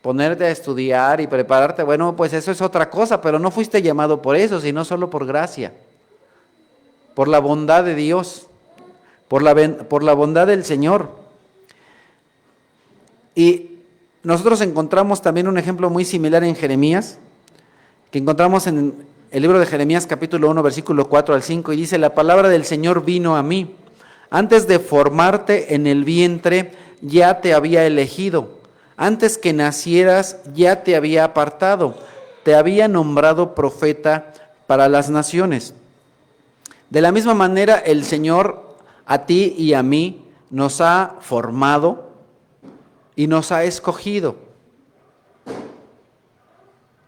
ponerte a estudiar y prepararte. Bueno, pues eso es otra cosa, pero no fuiste llamado por eso, sino solo por gracia. Por la bondad de Dios, por la bondad del Señor. Y nosotros encontramos también un ejemplo muy similar en Jeremías, que encontramos en el libro de Jeremías capítulo 1, versículo 4 al 5, y dice, la palabra del Señor vino a mí. Antes de formarte en el vientre, ya te había elegido. Antes que nacieras, ya te había apartado. Te había nombrado profeta para las naciones. De la misma manera, el Señor a ti y a mí nos ha formado y nos ha escogido.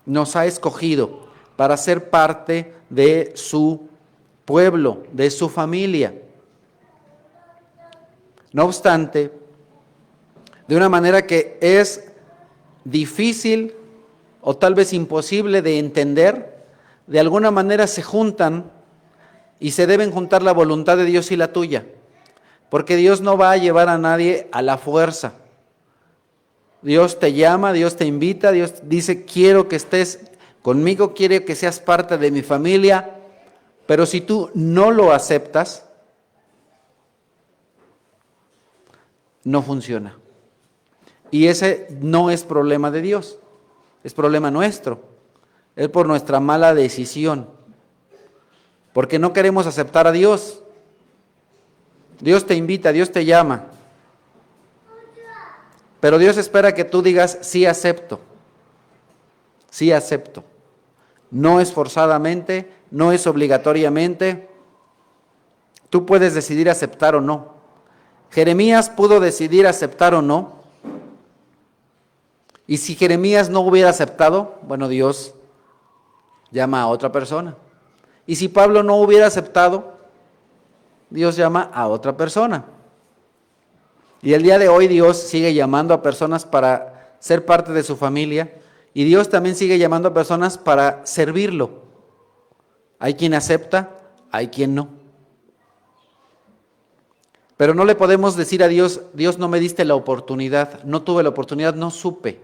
Nos ha escogido para ser parte de su pueblo, de su familia. No obstante, de una manera que es difícil o tal vez imposible de entender, de alguna manera se juntan y se deben juntar la voluntad de Dios y la tuya, porque Dios no va a llevar a nadie a la fuerza. Dios te llama, Dios te invita, Dios dice, quiero que estés conmigo, quiero que seas parte de mi familia, pero si tú no lo aceptas, no funciona. Y ese no es problema de Dios, es problema nuestro, es por nuestra mala decisión, porque no queremos aceptar a Dios. Dios te invita, Dios te llama, pero Dios espera que tú digas, sí acepto, sí acepto. No es forzadamente, no es obligatoriamente, tú puedes decidir aceptar o no. Jeremías pudo decidir aceptar o no, y si Jeremías no hubiera aceptado, bueno, Dios llama a otra persona. Y si Pablo no hubiera aceptado, Dios llama a otra persona. Y el día de hoy Dios sigue llamando a personas para ser parte de su familia, y Dios también sigue llamando a personas para servirlo. Hay quien acepta, hay quien no. Pero no le podemos decir a Dios, Dios, no me diste la oportunidad, no tuve la oportunidad, no supe.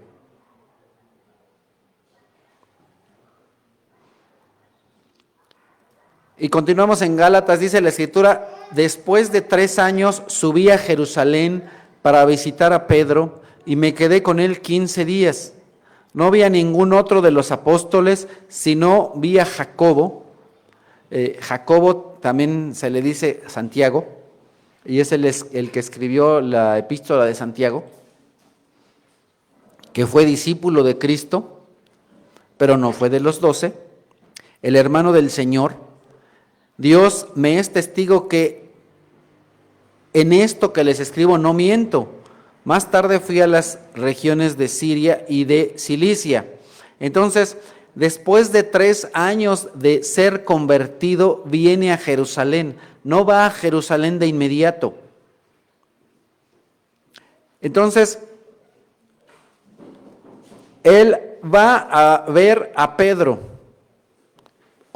Y continuamos en Gálatas, dice la Escritura, después de 3 años subí a Jerusalén para visitar a Pedro y me quedé con él 15 días. No vi a ningún otro de los apóstoles, sino vi a Jacobo. Jacobo también se le dice Santiago, y es el que escribió la epístola de Santiago, que fue discípulo de Cristo, pero no fue de los 12, el hermano del Señor. Dios me es testigo que en esto que les escribo no miento. Más tarde fui a las regiones de Siria y de Cilicia. Entonces, después de 3 años de ser convertido, viene a Jerusalén. No va a Jerusalén de inmediato. Entonces, él va a ver a Pedro,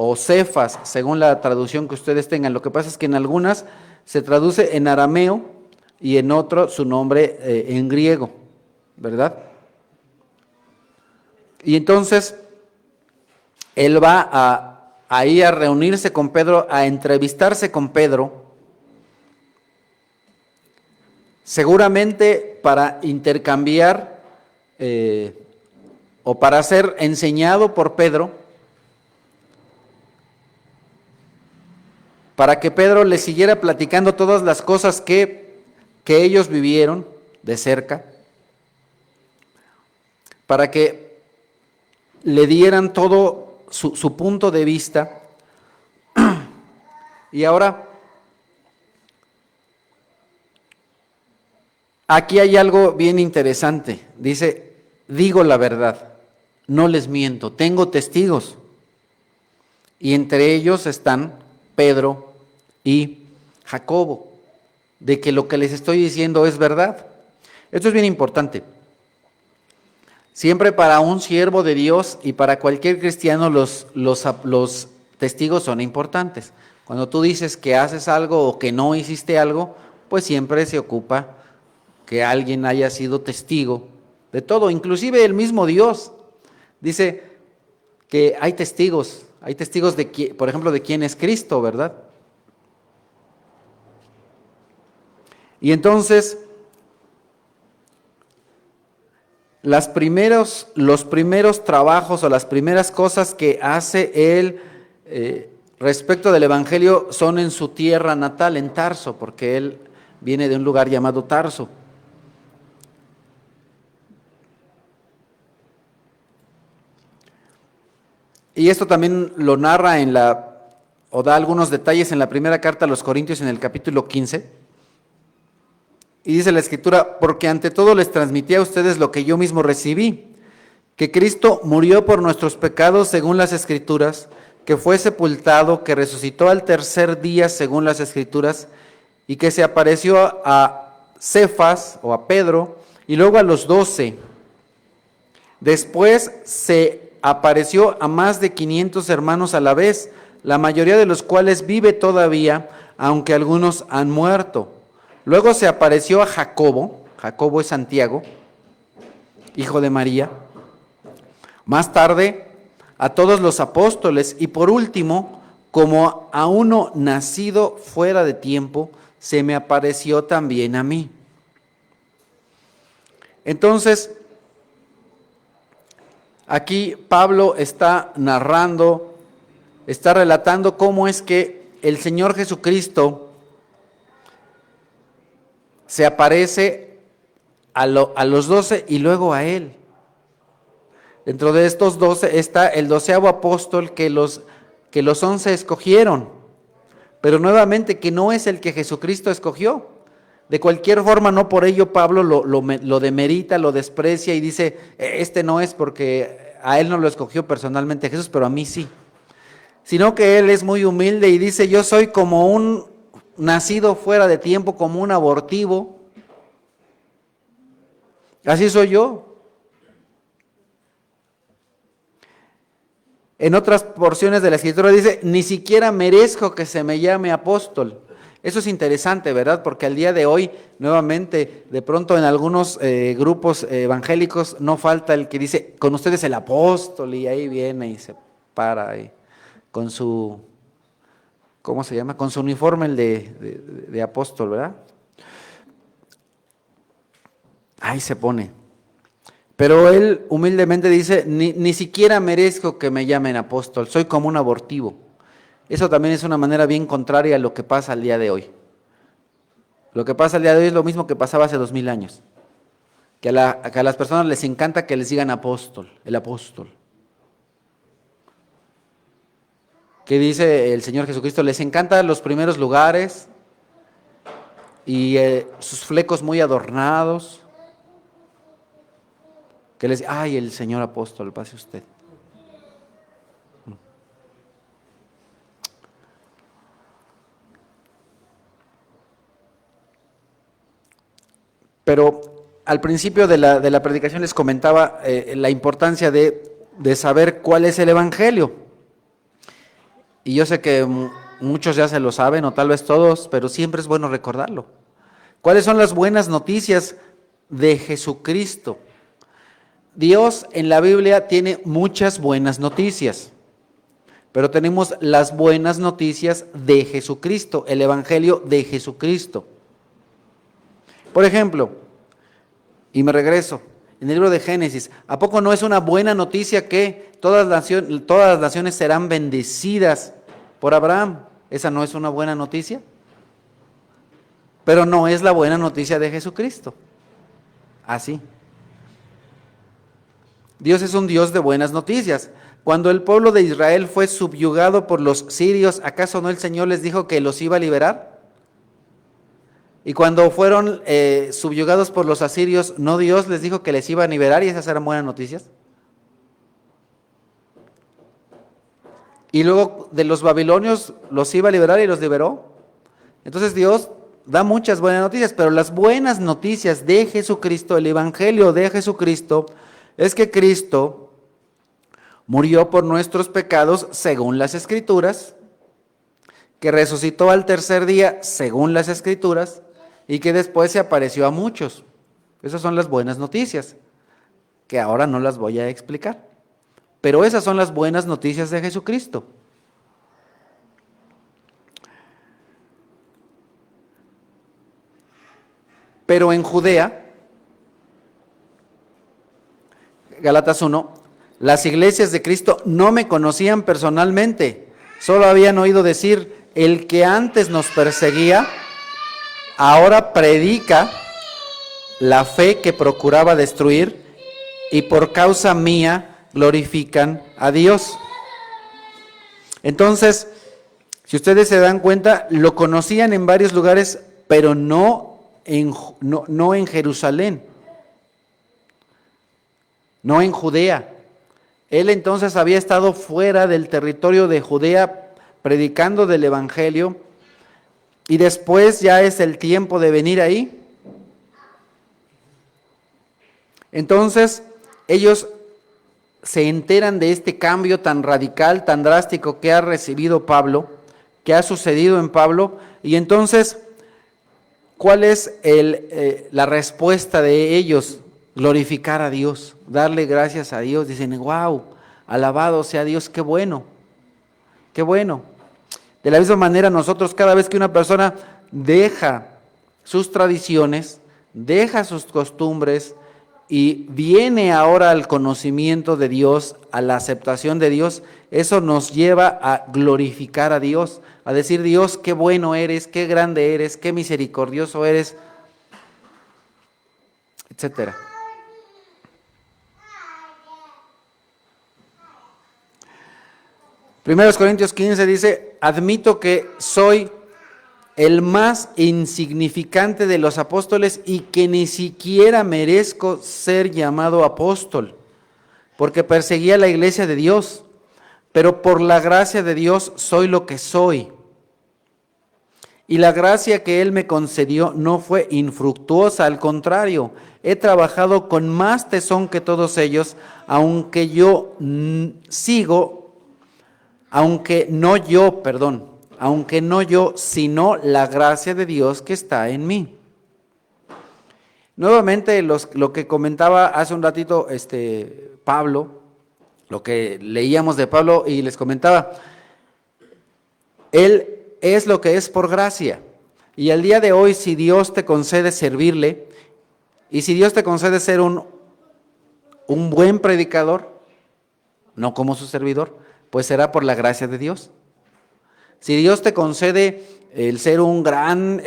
o Cefas, según la traducción que ustedes tengan. Lo que pasa es que en algunas se traduce en arameo y en otro su nombre en griego, ¿verdad? Y entonces él va ahí a reunirse con Pedro, a entrevistarse con Pedro, seguramente para intercambiar o para ser enseñado por Pedro, para que Pedro le siguiera platicando todas las cosas que ellos vivieron de cerca, para que le dieran todo su punto de vista. Y ahora, aquí hay algo bien interesante. Dice, digo la verdad, no les miento, tengo testigos. Y entre ellos están Pedro y Jacobo, de que lo que les estoy diciendo es verdad. Esto es bien importante. Siempre para un siervo de Dios y para cualquier cristiano los testigos son importantes. Cuando tú dices que haces algo o que no hiciste algo, pues siempre se ocupa que alguien haya sido testigo de todo, inclusive el mismo Dios. Dice que hay testigos de, por ejemplo, de quién es Cristo, ¿verdad? Y entonces, los primeros trabajos o las primeras cosas que hace él respecto del Evangelio son en su tierra natal, en Tarso, porque él viene de un lugar llamado Tarso. Y esto también lo narra o da algunos detalles en la primera carta a los Corintios en el capítulo 15. Y dice la Escritura, porque ante todo les transmití a ustedes lo que yo mismo recibí, que Cristo murió por nuestros pecados según las Escrituras, que fue sepultado, que resucitó al tercer día según las Escrituras, y que se apareció a Cefas o a Pedro, y luego a los 12. Después se apareció a más de 500 hermanos a la vez, la mayoría de los cuales vive todavía, aunque algunos han muerto. Luego se apareció a Jacobo, Jacobo es Santiago, hijo de María. Más tarde, a todos los apóstoles. Y por último, como a uno nacido fuera de tiempo, se me apareció también a mí. Entonces, aquí Pablo está narrando, está relatando cómo es que el Señor Jesucristo se aparece a los 12 y luego a él. Dentro de estos 12 está el 12º apóstol que los 11 escogieron, pero nuevamente que no es el que Jesucristo escogió. De cualquier forma, no por ello Pablo lo demerita, lo desprecia y dice, este no es porque a él no lo escogió personalmente Jesús, pero a mí sí. Sino que él es muy humilde y dice, yo soy como un nacido fuera de tiempo, como un abortivo. Así soy yo. En otras porciones de la Escritura dice, ni siquiera merezco que se me llame apóstol. Eso es interesante, ¿verdad? Porque al día de hoy, nuevamente, de pronto en algunos grupos evangélicos no falta el que dice, con ustedes el apóstol, y ahí viene y se para ahí, con su, ¿cómo se llama? Con su uniforme el de apóstol, ¿verdad? Ahí se pone. Pero él humildemente dice, ni siquiera merezco que me llamen apóstol, soy como un abortivo. Eso también es una manera bien contraria a lo que pasa al día de hoy. Lo que pasa al día de hoy es lo mismo que pasaba hace 2000 años. Que a las personas les encanta que les digan apóstol, el apóstol. ¿Qué dice el Señor Jesucristo? Les encantan los primeros lugares y sus flecos muy adornados. Que les dice, ay, el Señor apóstol, pase usted. Pero al principio de la predicación les comentaba la importancia de saber cuál es el Evangelio. Y yo sé que muchos ya se lo saben, o tal vez todos, pero siempre es bueno recordarlo. ¿Cuáles son las buenas noticias de Jesucristo? Dios en la Biblia tiene muchas buenas noticias, pero tenemos las buenas noticias de Jesucristo, el Evangelio de Jesucristo. Por ejemplo, y me regreso, en el libro de Génesis, ¿a poco no es una buena noticia que todas las naciones serán bendecidas por Abraham? ¿Esa no es una buena noticia? Pero no es la buena noticia de Jesucristo. Así. Dios es un Dios de buenas noticias. Cuando el pueblo de Israel fue subyugado por los sirios, ¿acaso no el Señor les dijo que los iba a liberar? Y cuando fueron subyugados por los asirios, ¿no Dios les dijo que les iba a liberar y esas eran buenas noticias? Y luego de los babilonios los iba a liberar y los liberó. Entonces Dios da muchas buenas noticias, pero las buenas noticias de Jesucristo, el Evangelio de Jesucristo, es que Cristo murió por nuestros pecados según las Escrituras, que resucitó al tercer día según las Escrituras y que después se apareció a muchos. Esas son las buenas noticias, que ahora no las voy a explicar. Pero esas son las buenas noticias de Jesucristo. Pero en Judea, Gálatas 1, las iglesias de Cristo no me conocían personalmente, solo habían oído decir, el que antes nos perseguía, ahora predica la fe que procuraba destruir y por causa mía glorifican a Dios. Entonces, si ustedes se dan cuenta, lo conocían en varios lugares, pero no en Jerusalén, no en Judea. Él entonces había estado fuera del territorio de Judea predicando del Evangelio y después ya es el tiempo de venir ahí. Entonces ellos se enteran de este cambio tan radical, tan drástico que ha recibido Pablo, que ha sucedido en Pablo, y entonces, ¿cuál es la respuesta de ellos glorificar a Dios, darle gracias a Dios. Dicen, wow, alabado sea Dios, qué bueno, qué bueno. De la misma manera nosotros cada vez que una persona deja sus tradiciones, deja sus costumbres y viene ahora al conocimiento de Dios, a la aceptación de Dios, eso nos lleva a glorificar a Dios, a decir, Dios, qué bueno eres, qué grande eres, qué misericordioso eres, etcétera. Primeros Corintios 15 dice, admito que soy el más insignificante de los apóstoles y que ni siquiera merezco ser llamado apóstol, porque perseguía la iglesia de Dios, pero por la gracia de Dios soy lo que soy. Y la gracia que Él me concedió no fue infructuosa, al contrario, he trabajado con más tesón que todos ellos, aunque no yo, sino la gracia de Dios que está en mí. Nuevamente, lo que comentaba hace un ratito Pablo, lo que leíamos de Pablo y les comentaba, él es lo que es por gracia. Y al día de hoy, si Dios te concede servirle, y si Dios te concede ser un buen predicador, no como su servidor, pues será por la gracia de Dios. Si Dios te concede el ser un gran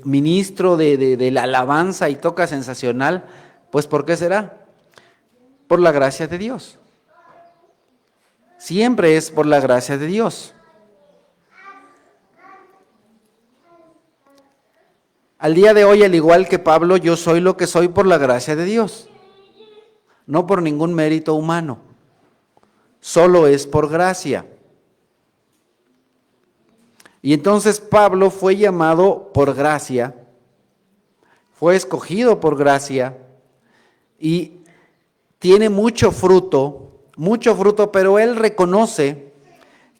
ministro de la alabanza y toca sensacional, pues ¿por qué será? Por la gracia de Dios. Siempre es por la gracia de Dios. Al día de hoy, al igual que Pablo, yo soy lo que soy por la gracia de Dios, no por ningún mérito humano, solo es por gracia. Y entonces Pablo fue llamado por gracia, fue escogido por gracia y tiene mucho fruto, pero él reconoce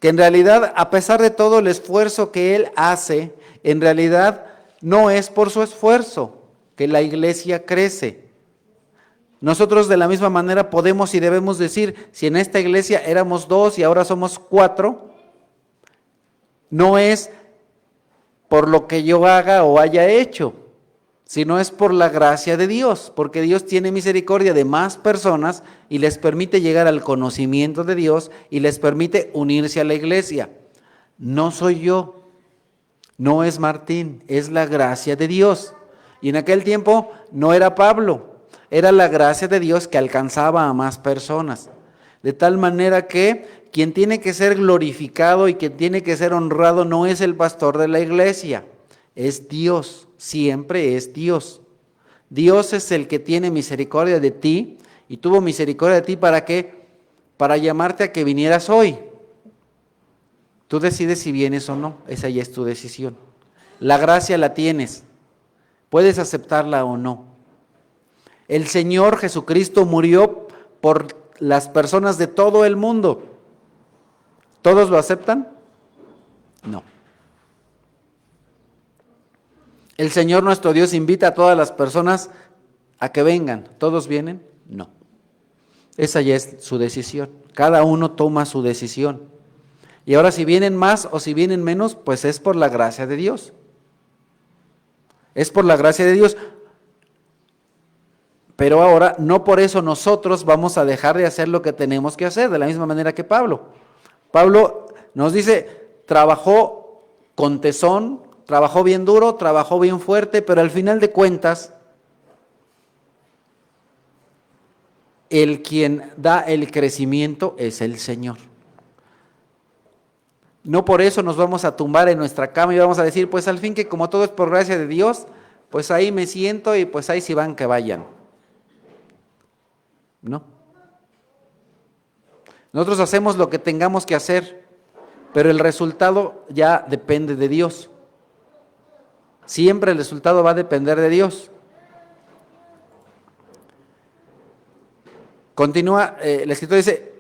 que en realidad, a pesar de todo el esfuerzo que él hace, en realidad no es por su esfuerzo que la iglesia crece. Nosotros de la misma manera podemos y debemos decir, si en esta iglesia éramos 2 y ahora somos 4, no es por lo que yo haga o haya hecho, sino es por la gracia de Dios, porque Dios tiene misericordia de más personas y les permite llegar al conocimiento de Dios y les permite unirse a la iglesia. No soy yo. No es Martín, es la gracia de Dios. Y en aquel tiempo no era Pablo, era la gracia de Dios que alcanzaba a más personas. De tal manera que quien tiene que ser glorificado y quien tiene que ser honrado no es el pastor de la iglesia, es Dios, siempre es Dios. Dios es el que tiene misericordia de ti y tuvo misericordia de ti ¿para qué? Para llamarte a que vinieras hoy. Tú decides si vienes o no, esa ya es tu decisión. La gracia la tienes, puedes aceptarla o no. El Señor Jesucristo murió por las personas de todo el mundo. ¿Todos lo aceptan? No. El Señor nuestro Dios invita a todas las personas a que vengan. ¿Todos vienen? No. Esa ya es su decisión. Cada uno toma su decisión. Y ahora si vienen más o si vienen menos, pues es por la gracia de Dios. Es por la gracia de Dios. Pero ahora no por eso nosotros vamos a dejar de hacer lo que tenemos que hacer, de la misma manera que Pablo. Pablo nos dice, trabajó con tesón, trabajó bien duro, trabajó bien fuerte, pero al final de cuentas, el quien da el crecimiento es el Señor. No por eso nos vamos a tumbar en nuestra cama y vamos a decir, pues al fin que como todo es por gracia de Dios, pues ahí me siento y pues ahí si van que vayan. No. Nosotros hacemos lo que tengamos que hacer, pero el resultado ya depende de Dios. Siempre el resultado va a depender de Dios. Continúa, el escritor dice,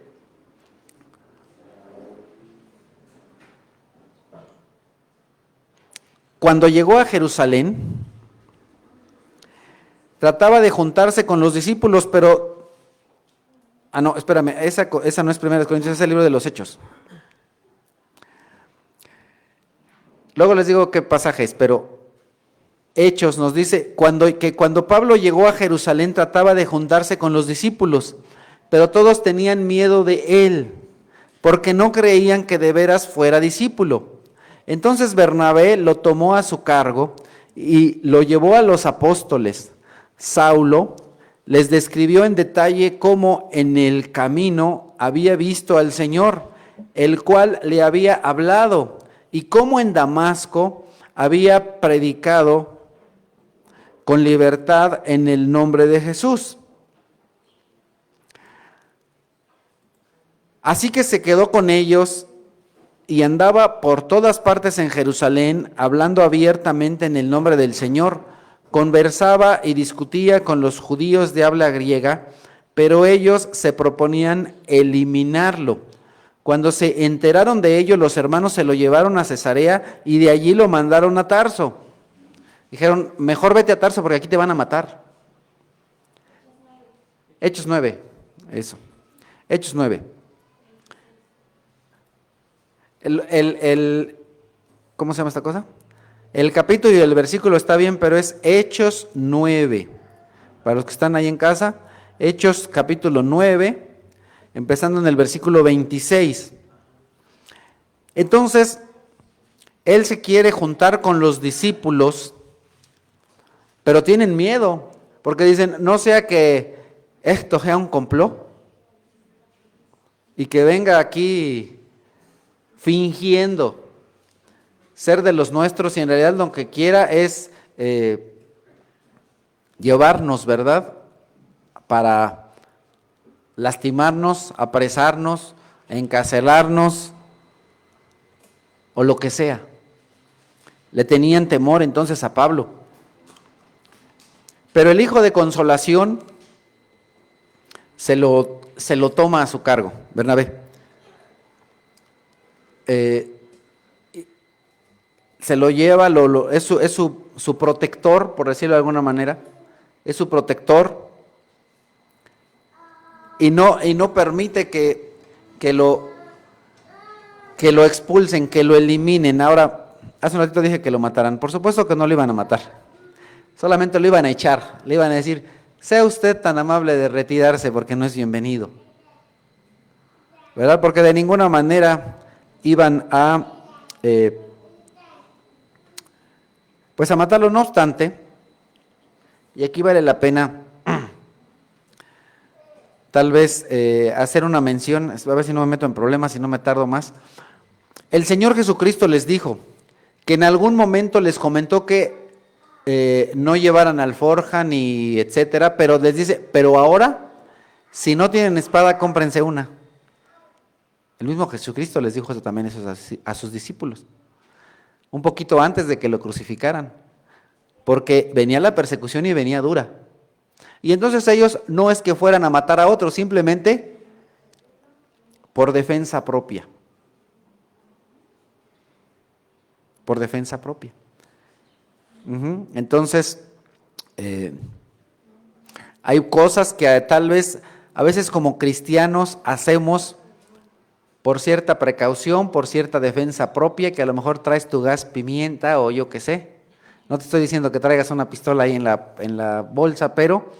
cuando llegó a Jerusalén, trataba de juntarse con los discípulos, pero... Ah, no, espérame, esa no es 1 Corintios, es el libro de los Hechos. Luego les digo qué pasajes, pero Hechos nos dice que cuando Pablo llegó a Jerusalén trataba de juntarse con los discípulos, pero todos tenían miedo de él, porque no creían que de veras fuera discípulo. Entonces Bernabé lo tomó a su cargo y lo llevó a los apóstoles. Saulo les describió en detalle cómo en el camino había visto al Señor, el cual le había hablado, y cómo en Damasco había predicado con libertad en el nombre de Jesús. Así que se quedó con ellos y andaba por todas partes en Jerusalén, hablando abiertamente en el nombre del Señor. Conversaba y discutía con los judíos de habla griega, pero ellos se proponían eliminarlo. Cuando se enteraron de ello, los hermanos se lo llevaron a Cesarea y de allí lo mandaron a Tarso. Dijeron, mejor vete a Tarso porque aquí te van a matar. Hechos 9, eso. Hechos 9. ¿Cómo se llama esta cosa? El capítulo y el versículo está bien, pero es Hechos 9. Para los que están ahí en casa, Hechos capítulo 9, empezando en el versículo 26. Entonces, él se quiere juntar con los discípulos, pero tienen miedo, porque dicen, no sea que esto sea un complot y que venga aquí fingiendo ser de los nuestros y en realidad lo que quiera es llevarnos, ¿verdad? Para lastimarnos, apresarnos, encarcelarnos o lo que sea. Le tenían temor entonces a Pablo. Pero el hijo de consolación se lo toma a su cargo, Bernabé. Se lo lleva, es su protector, por decirlo de alguna manera, es su protector y no permite que lo expulsen, que lo eliminen. Ahora, hace un ratito dije que lo mataran, por supuesto que no lo iban a matar, solamente lo iban a echar, le iban a decir, sea usted tan amable de retirarse porque no es bienvenido, ¿verdad? Porque de ninguna manera iban a... pues a matarlo. No obstante, y aquí vale la pena tal vez hacer una mención, a ver si no me meto en problemas, si no me tardo más. El Señor Jesucristo les dijo que en algún momento les comentó que no llevaran alforja ni etcétera, pero les dice, pero ahora, si no tienen espada, cómprense una. El mismo Jesucristo les dijo eso también a sus discípulos, un poquito antes de que lo crucificaran, porque venía la persecución y venía dura. Y entonces ellos no es que fueran a matar a otros, simplemente por defensa propia. Por defensa propia. Entonces, hay cosas que tal vez, a veces como cristianos hacemos por cierta precaución, por cierta defensa propia, que a lo mejor traes tu gas pimienta o yo qué sé. No te estoy diciendo que traigas una pistola ahí en la bolsa, pero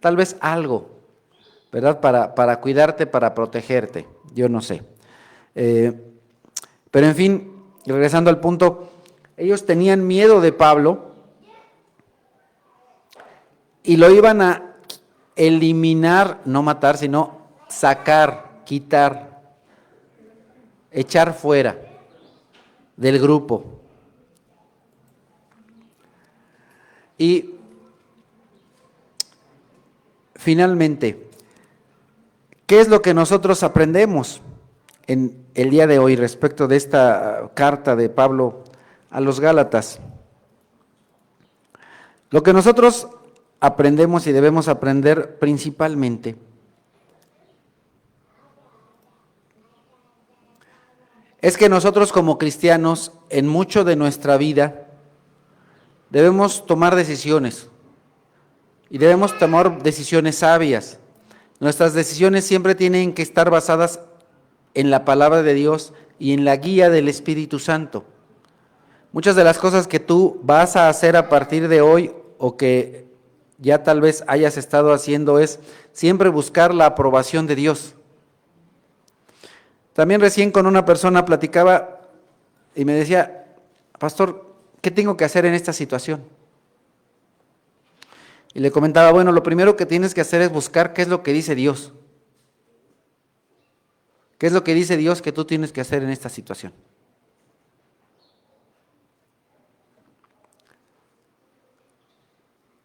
tal vez algo, ¿verdad? Para cuidarte, para protegerte, yo no sé. Pero en fin, regresando al punto, ellos tenían miedo de Pablo y lo iban a eliminar, no matar, sino sacar, quitar, echar fuera del grupo. Y finalmente, ¿qué es lo que nosotros aprendemos en el día de hoy respecto de esta carta de Pablo a los Gálatas? Lo que nosotros aprendemos y debemos aprender principalmente es que nosotros como cristianos en mucho de nuestra vida debemos tomar decisiones. y debemos tomar decisiones sabias. Nuestras decisiones siempre tienen que estar basadas en la palabra de Dios y en la guía del Espíritu Santo. Muchas de las cosas que tú vas a hacer a partir de hoy o que ya tal vez hayas estado haciendo es siempre buscar la aprobación de Dios. También recién con una persona platicaba y me decía, pastor, ¿qué tengo que hacer en esta situación? Y le comentaba, bueno, lo primero que tienes que hacer es buscar qué es lo que dice Dios. ¿Qué es lo que dice Dios que tú tienes que hacer en esta situación?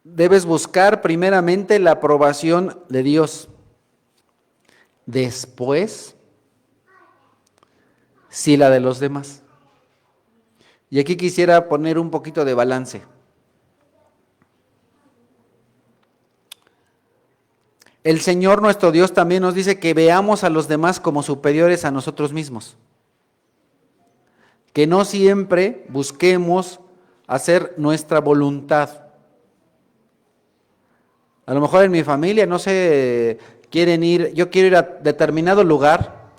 Debes buscar primeramente la aprobación de Dios. Después, sí, la de los demás. Y aquí quisiera poner un poquito de balance. El Señor nuestro Dios también nos dice que veamos a los demás como superiores a nosotros mismos. Que no siempre busquemos hacer nuestra voluntad. A lo mejor en mi familia, no sé, yo quiero ir a determinado lugar,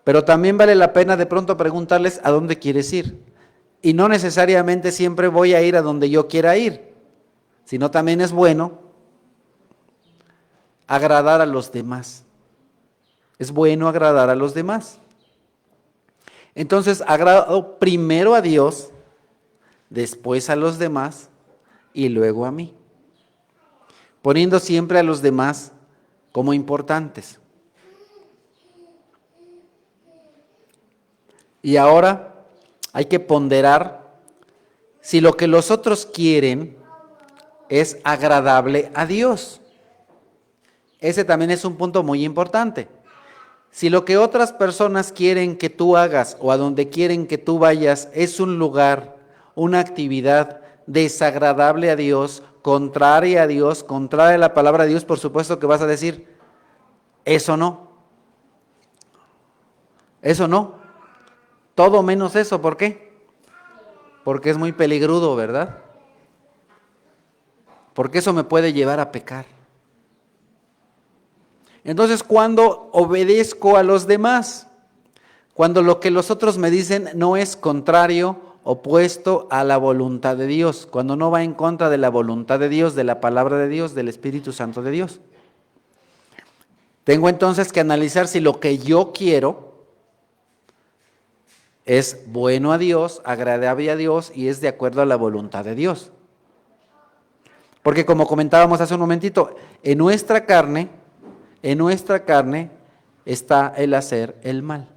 pero también vale la pena de pronto preguntarles a dónde quieres ir. Y no necesariamente siempre voy a ir a donde yo quiera ir, sino también es bueno agradar a los demás. Es bueno agradar a los demás. Entonces, agrado primero a Dios, después a los demás y luego a mí. Poniendo siempre a los demás como importantes. Y ahora hay que ponderar si lo que los otros quieren es agradable a Dios. Ese también es un punto muy importante. Si lo que otras personas quieren que tú hagas o a donde quieren que tú vayas es un lugar, una actividad desagradable a Dios, contraria a Dios, contraria a la palabra de Dios, por supuesto que vas a decir, eso no. Eso no. Todo menos eso, ¿por qué? Porque es muy peligrudo, ¿verdad? Porque eso me puede llevar a pecar. Entonces, ¿cuándo obedezco a los demás? Cuando lo que los otros me dicen no es contrario, opuesto a la voluntad de Dios, cuando no va en contra de la voluntad de Dios, de la palabra de Dios, del Espíritu Santo de Dios. Tengo entonces que analizar si lo que yo quiero es bueno a Dios, agradable a Dios y es de acuerdo a la voluntad de Dios. Porque como comentábamos hace un momentito, en nuestra carne está el hacer el mal.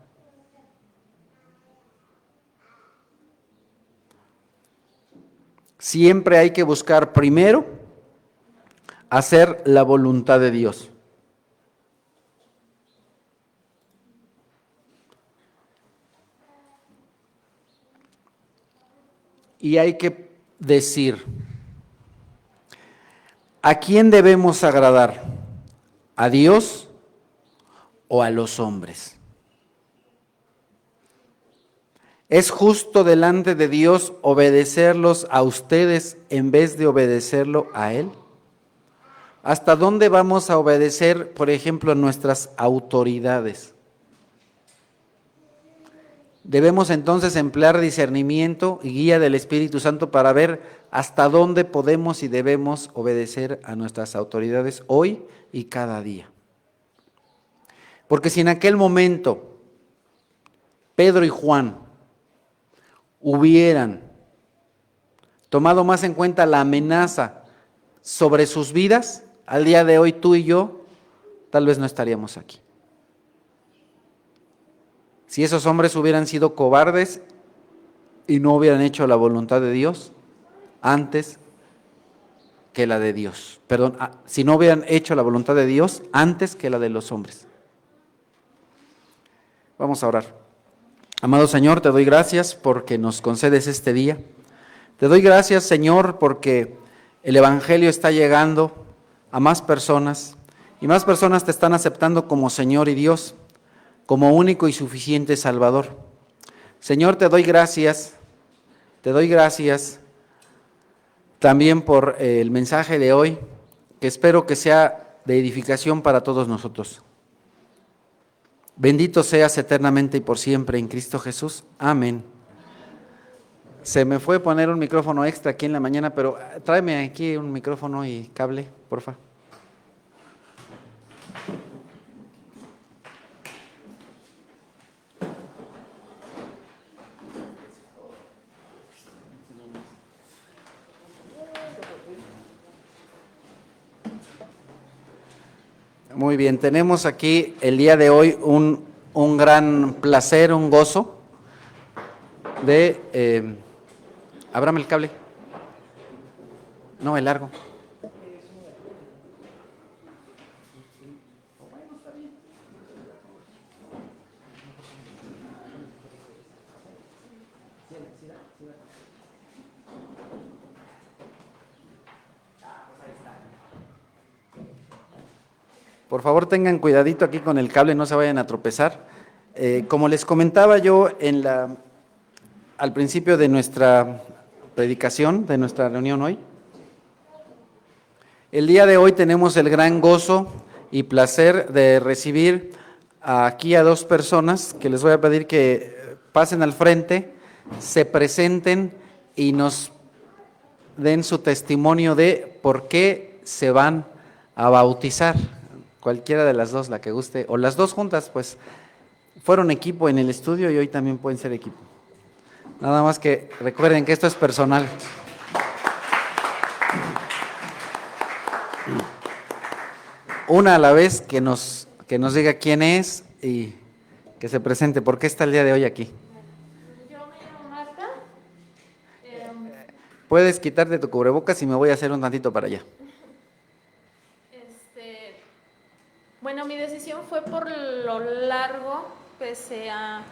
Siempre hay que buscar primero hacer la voluntad de Dios. Y hay que decir, ¿a quién debemos agradar? ¿A Dios o a los hombres? ¿Es justo delante de Dios obedecerlos a ustedes en vez de obedecerlo a Él? ¿Hasta dónde vamos a obedecer, por ejemplo, a nuestras autoridades? Debemos entonces emplear discernimiento y guía del Espíritu Santo para ver hasta dónde podemos y debemos obedecer a nuestras autoridades hoy y cada día. Porque si en aquel momento Pedro y Juan hubieran tomado más en cuenta la amenaza sobre sus vidas, al día de hoy tú y yo tal vez no estaríamos aquí. Si esos hombres hubieran sido cobardes y no hubieran hecho la voluntad de Dios antes que la de Dios. Perdón, si no hubieran hecho la voluntad de Dios antes que la de los hombres. Vamos a orar. Amado Señor, te doy gracias porque nos concedes este día. Te doy gracias, Señor, porque el Evangelio está llegando a más personas y más personas te están aceptando como Señor y Dios, como único y suficiente Salvador. Señor, te doy gracias también por el mensaje de hoy, que espero que sea de edificación para todos nosotros. Bendito seas eternamente y por siempre en Cristo Jesús. Amén. Se me fue poner un micrófono extra aquí en la mañana, pero tráeme aquí un micrófono y cable, porfa. Muy bien, tenemos aquí el día de hoy un gran placer, un gozo de... ábrame el cable. No, el largo. Por favor, tengan cuidadito aquí con el cable, no se vayan a tropezar. Como les comentaba yo al principio de nuestra predicación, de nuestra reunión hoy, el día de hoy tenemos el gran gozo y placer de recibir aquí a dos personas que les voy a pedir que pasen al frente, se presenten y nos den su testimonio de por qué se van a bautizar. Cualquiera de las dos, la que guste, o las dos juntas, pues fueron equipo en el estudio y hoy también pueden ser equipo. Nada más que recuerden que esto es personal. Una a la vez que nos diga quién es y que se presente. ¿Por qué está el día de hoy aquí? Yo me llamo Marta. Puedes quitarte tu cubrebocas y me voy a hacer un tantito para allá. Bueno, mi decisión fue por lo largo, pese a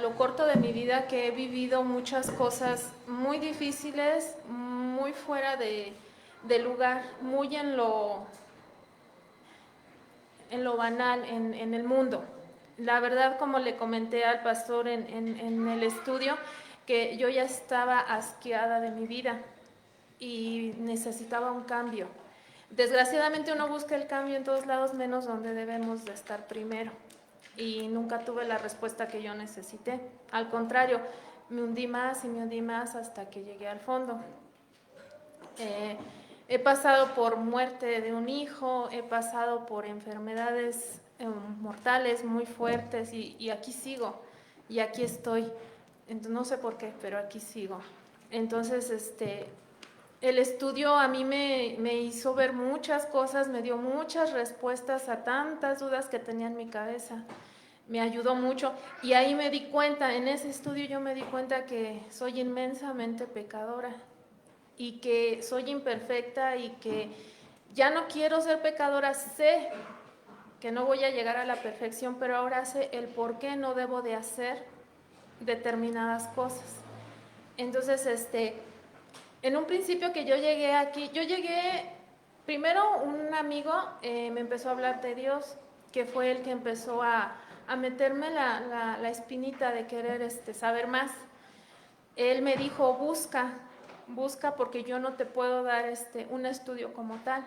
lo corto de mi vida, que he vivido muchas cosas muy difíciles, muy fuera de lugar, muy en lo banal, en el mundo. La verdad, como le comenté al pastor en el estudio, que yo ya estaba asqueada de mi vida y necesitaba un cambio. Desgraciadamente uno busca el cambio en todos lados, menos donde debemos de estar primero. Y nunca tuve la respuesta que yo necesité. Al contrario, me hundí más y me hundí más hasta que llegué al fondo. He pasado por muerte de un hijo, he pasado por enfermedades mortales muy fuertes y aquí sigo, y aquí estoy. Entonces, no sé por qué, pero aquí sigo. Entonces, el estudio a mí me hizo ver muchas cosas, me dio muchas respuestas a tantas dudas que tenía en mi cabeza. Me ayudó mucho y ahí me di cuenta, en ese estudio yo me di cuenta que soy inmensamente pecadora y que soy imperfecta y que ya no quiero ser pecadora. Sé que no voy a llegar a la perfección, pero ahora sé el por qué no debo de hacer determinadas cosas. Entonces, en un principio que yo llegué aquí, primero un amigo me empezó a hablar de Dios, que fue el que empezó a meterme la espinita de querer saber más. Él me dijo, busca porque yo no te puedo dar un estudio como tal.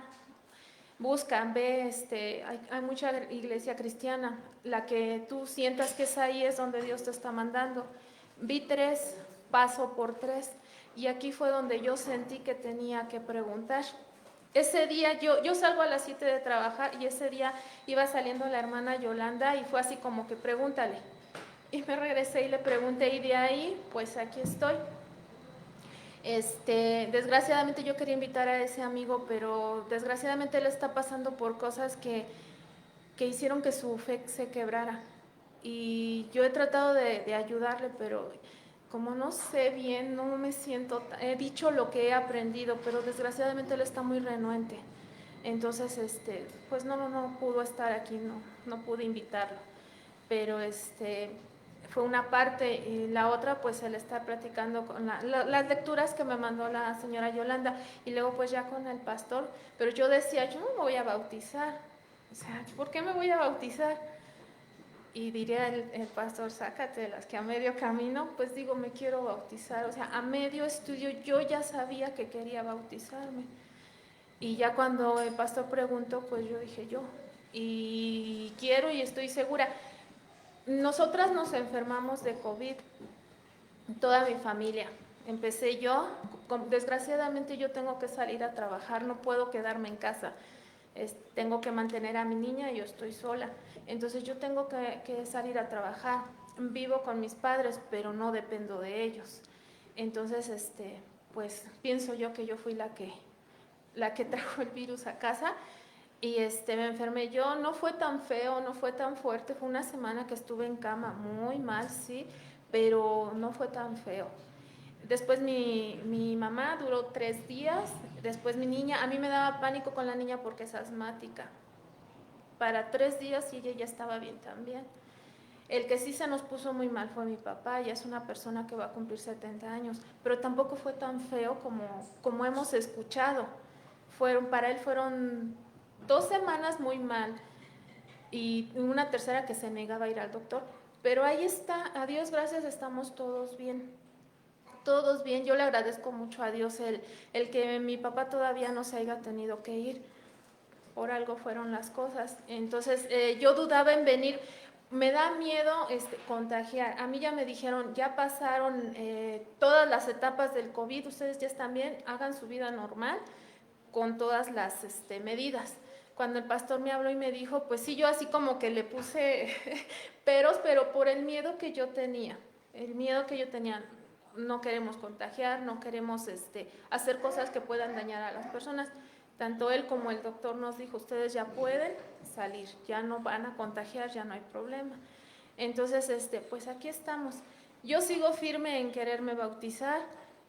Busca, ve, hay mucha iglesia cristiana, la que tú sientas que es ahí es donde Dios te está mandando. Vi 3, paso por 3, y aquí fue donde yo sentí que tenía que preguntar. Ese día yo salgo a las 7 de trabajar y ese día iba saliendo la hermana Yolanda y fue así como que pregúntale. Y me regresé y le pregunté y de ahí pues aquí estoy. Desgraciadamente yo quería invitar a ese amigo, pero desgraciadamente él está pasando por cosas que hicieron que su fe se quebrara. Y yo he tratado de ayudarle, pero como no sé bien, no me siento, he dicho lo que he aprendido, pero desgraciadamente él está muy renuente. Entonces, pues no pudo estar aquí, no pude invitarlo. Pero fue una parte, y la otra pues el estar platicando con las lecturas que me mandó la señora Yolanda y luego pues ya con el pastor. Pero yo decía, yo no me voy a bautizar, o sea, ¿por qué me voy a bautizar? Y diría el pastor, sácatelas, que a medio camino, pues digo, me quiero bautizar. O sea, a medio estudio yo ya sabía que quería bautizarme. Y ya cuando el pastor preguntó, pues yo dije yo. Y quiero y estoy segura. Nosotras nos enfermamos de COVID, toda mi familia. Empecé yo, desgraciadamente yo tengo que salir a trabajar, no puedo quedarme en casa. Tengo que mantener a mi niña y yo estoy sola. Entonces yo tengo que salir a trabajar. Vivo con mis padres, pero no dependo de ellos. Entonces, pues pienso yo que yo fui la que trajo el virus a casa y me enfermé yo. No fue tan feo, no fue tan fuerte. Fue una semana que estuve en cama, muy mal, sí, pero no fue tan feo. Después mi mamá duró 3 días, después mi niña, a mí me daba pánico con la niña porque es asmática. Para 3 días y ella ya estaba bien también. El que sí se nos puso muy mal fue mi papá, ya es una persona que va a cumplir 70 años, pero tampoco fue tan feo como hemos escuchado. Para él fueron 2 semanas muy mal y una tercera que se negaba a ir al doctor. Pero ahí está, a Dios gracias, estamos todos bien. Todos bien, yo le agradezco mucho a Dios el que mi papá todavía no se haya tenido que ir. Por algo fueron las cosas. Entonces yo dudaba en venir. Me da miedo contagiar. A mí ya me dijeron, ya pasaron todas las etapas del COVID, ustedes ya están bien, hagan su vida normal con todas las medidas. Cuando el pastor me habló y me dijo, pues sí, yo así como que le puse peros, pero por el miedo que yo tenía, no queremos contagiar, no queremos hacer cosas que puedan dañar a las personas. Tanto él como el doctor nos dijo, ustedes ya pueden salir, ya no van a contagiar, ya no hay problema. Entonces, pues aquí estamos. Yo sigo firme en quererme bautizar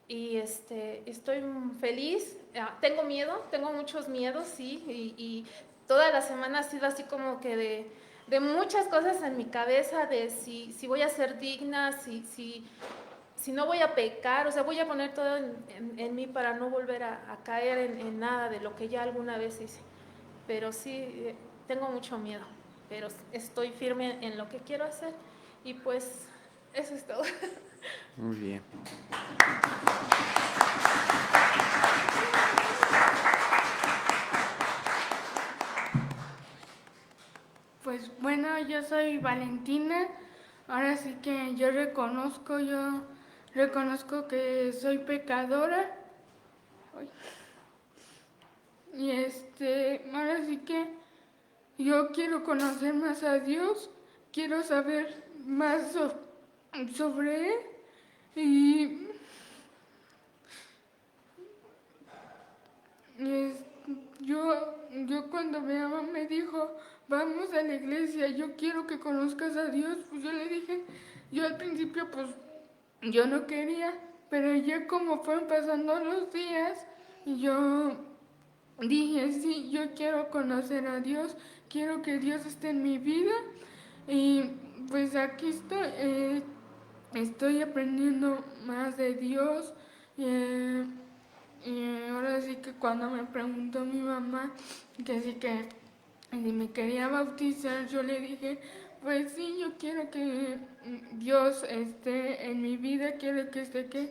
y estoy feliz. Tengo miedo, tengo muchos miedos, sí, y toda la semana ha sido así como que de muchas cosas en mi cabeza, de si voy a ser digna, si no voy a pecar, o sea, voy a poner todo en mí para no volver a caer en nada de lo que ya alguna vez hice. Pero sí, tengo mucho miedo, pero estoy firme en lo que quiero hacer y pues eso es todo. Muy bien. Pues bueno, yo soy Valentina. Ahora sí que yo reconozco que soy pecadora. Y ahora sí que yo quiero conocer más a Dios, quiero saber más sobre Él. Y es- yo cuando mi mamá me dijo, vamos a la iglesia, yo quiero que conozcas a Dios, pues yo le dije, yo al principio pues yo no quería, pero ya como fueron pasando los días, yo dije, sí, yo quiero conocer a Dios, quiero que Dios esté en mi vida y pues aquí estoy aprendiendo más de Dios. eh, y ahora sí que cuando me preguntó mi mamá que sí que si me quería bautizar, yo le dije, pues sí, yo quiero que Dios esté en mi vida, quiero que esté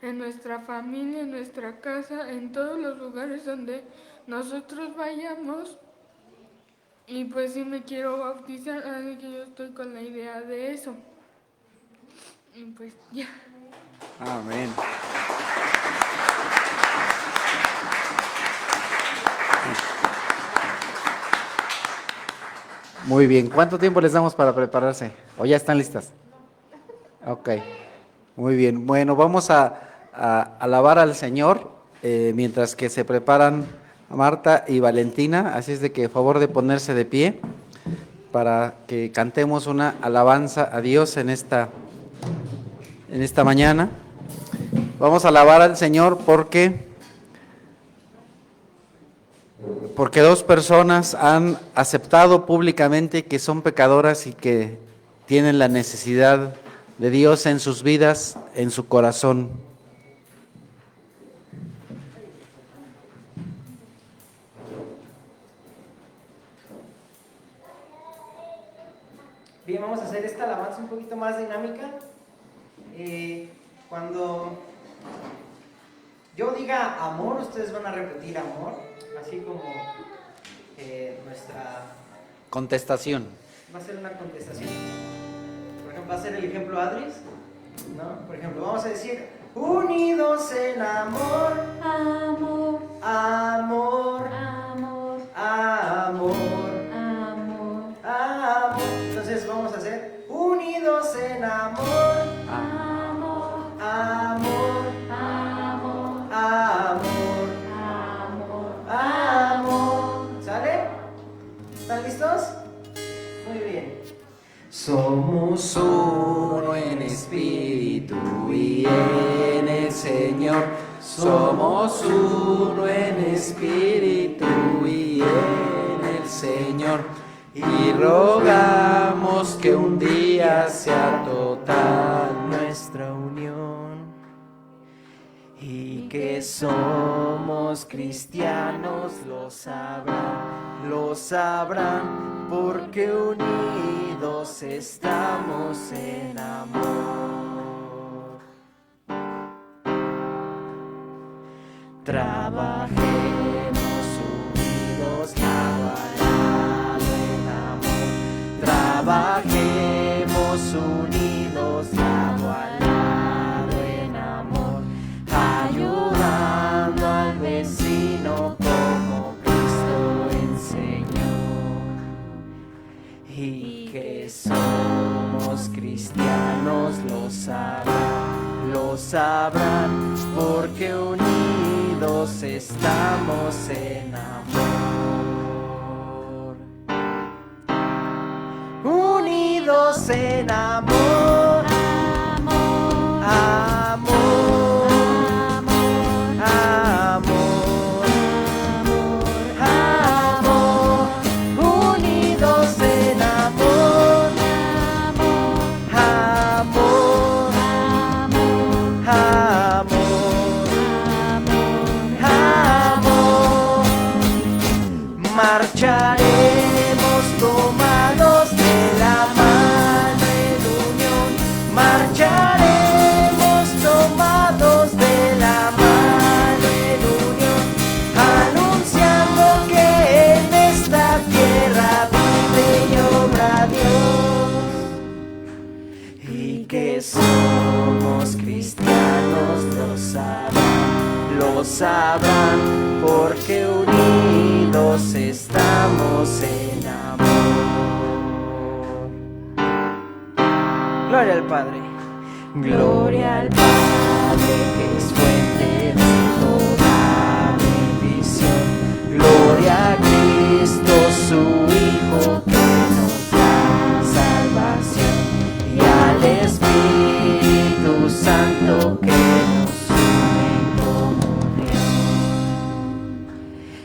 en nuestra familia, en nuestra casa, en todos los lugares donde nosotros vayamos. Y pues sí me quiero bautizar, así que yo estoy con la idea de eso. Y pues ya. Amén. Muy bien. ¿Cuánto tiempo les damos para prepararse? ¿O ya están listas? Ok. Muy bien. Bueno, vamos a alabar al Señor mientras que se preparan Marta y Valentina. Así es de que favor de ponerse de pie para que cantemos una alabanza a Dios en esta mañana. Vamos a alabar al Señor porque 2 personas han aceptado públicamente que son pecadoras y que tienen la necesidad de Dios en sus vidas, en su corazón. Bien, vamos a hacer esta alabanza un poquito más dinámica. Cuando yo diga amor, ustedes van a repetir amor, así como nuestra... Contestación. Va a ser una contestación. Por ejemplo, va a ser el ejemplo Adris, ¿no? Por ejemplo, vamos a decir, unidos en amor, Amor, amor, amor, amor, amor, amor. Entonces vamos a hacer, unidos en amor, amor, amor, amor, amor, amor, amor. ¿Sale? ¿Están listos? Muy bien. Somos Uno en espíritu y en el Señor. Somos uno en espíritu y en el Señor. Y rogamos que un día sea total nuestra unión y que somos cristianos lo sabrán porque unidos estamos en amor. Trabajemos unidos lado a lado en amor. Trabajemos unidos lado a lado en amor, ayudando al vecino como Cristo enseñó. Y que somos cristianos lo sabrán, porque unidos estamos en amor. Unidos en amor, amor, amor, amor, amor, unidos en amor, amor, amor, marcharemos tomados de la mano en unión, marcharemos tomados de la mano en unión, anunciando que en esta tierra vive y obra Dios, y que somos cristianos lo sabrán, porque unidos estamos en amor. Gloria al Padre. Gloria al Padre, que es fuente de toda bendición. Gloria a Cristo, su Hijo, que nos da salvación. Y al Espíritu Santo, que nos une en comunión.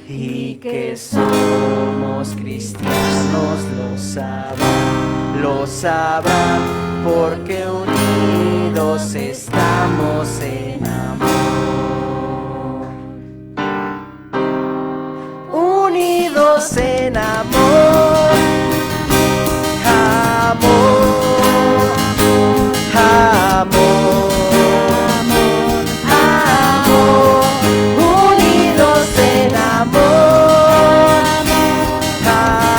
Y que somos cristianos lo sabrán, porque unidos estamos en amor. Unidos en amor, amor, amor, amor, unidos en amor, amor,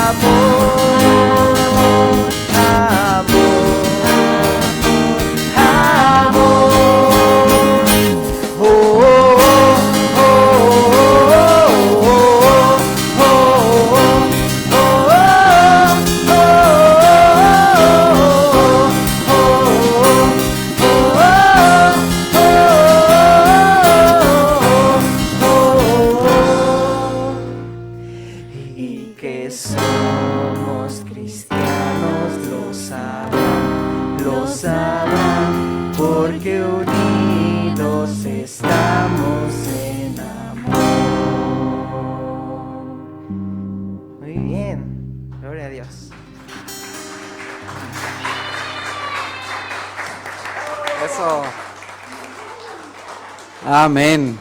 y que somos cristianos lo sabrán, porque unidos estamos en amor. Muy bien, gloria a Dios. Eso. Amén.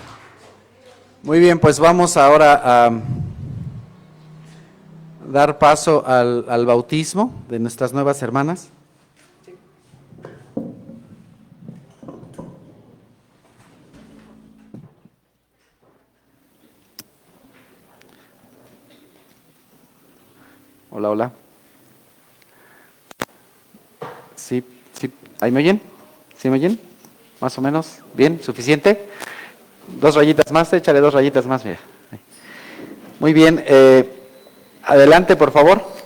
Muy bien, pues vamos ahora a dar paso al bautismo de nuestras nuevas hermanas. Hola, hola. Sí, sí. ¿Ahí me oyen? ¿Sí me oyen? Más o menos. ¿Bien? ¿Suficiente? 2 rayitas más, échale 2 rayitas más, mira. Muy bien. Adelante, por favor.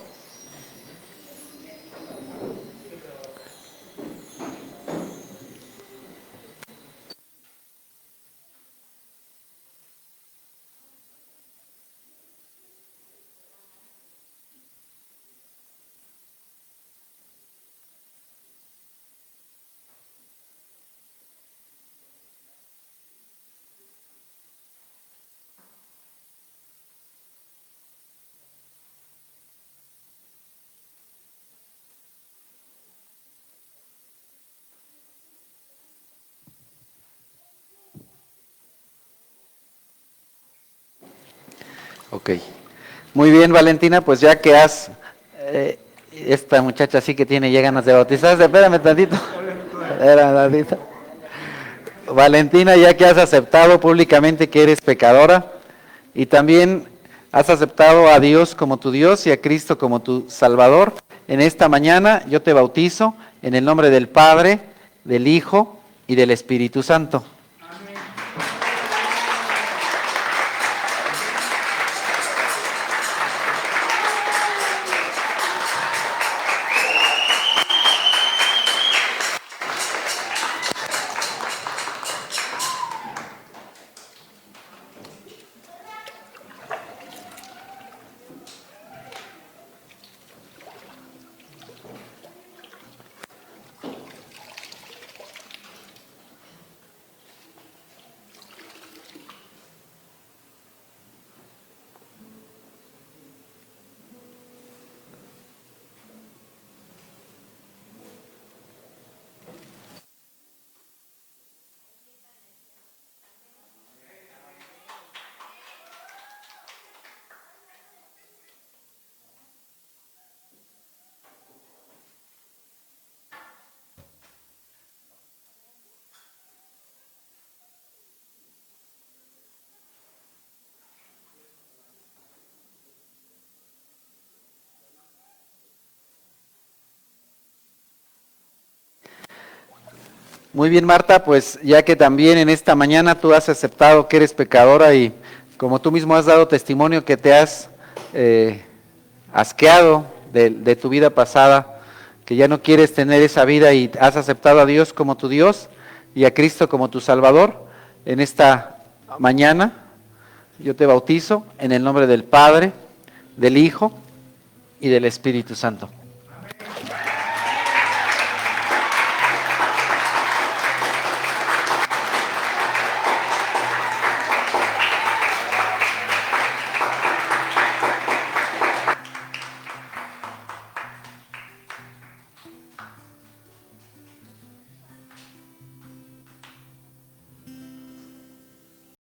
Ok. Muy bien, Valentina, pues ya que has... esta muchacha sí que tiene ya ganas de bautizarse. Espérame tantito. Espérame tantito. Valentina, ya que has aceptado públicamente que eres pecadora y también has aceptado a Dios como tu Dios y a Cristo como tu Salvador, en esta mañana yo te bautizo en el nombre del Padre, del Hijo y del Espíritu Santo. Muy bien, Marta, pues ya que también en esta mañana tú has aceptado que eres pecadora y como tú mismo has dado testimonio que te has asqueado de tu vida pasada, que ya no quieres tener esa vida y has aceptado a Dios como tu Dios y a Cristo como tu Salvador, en esta mañana yo te bautizo en el nombre del Padre, del Hijo y del Espíritu Santo.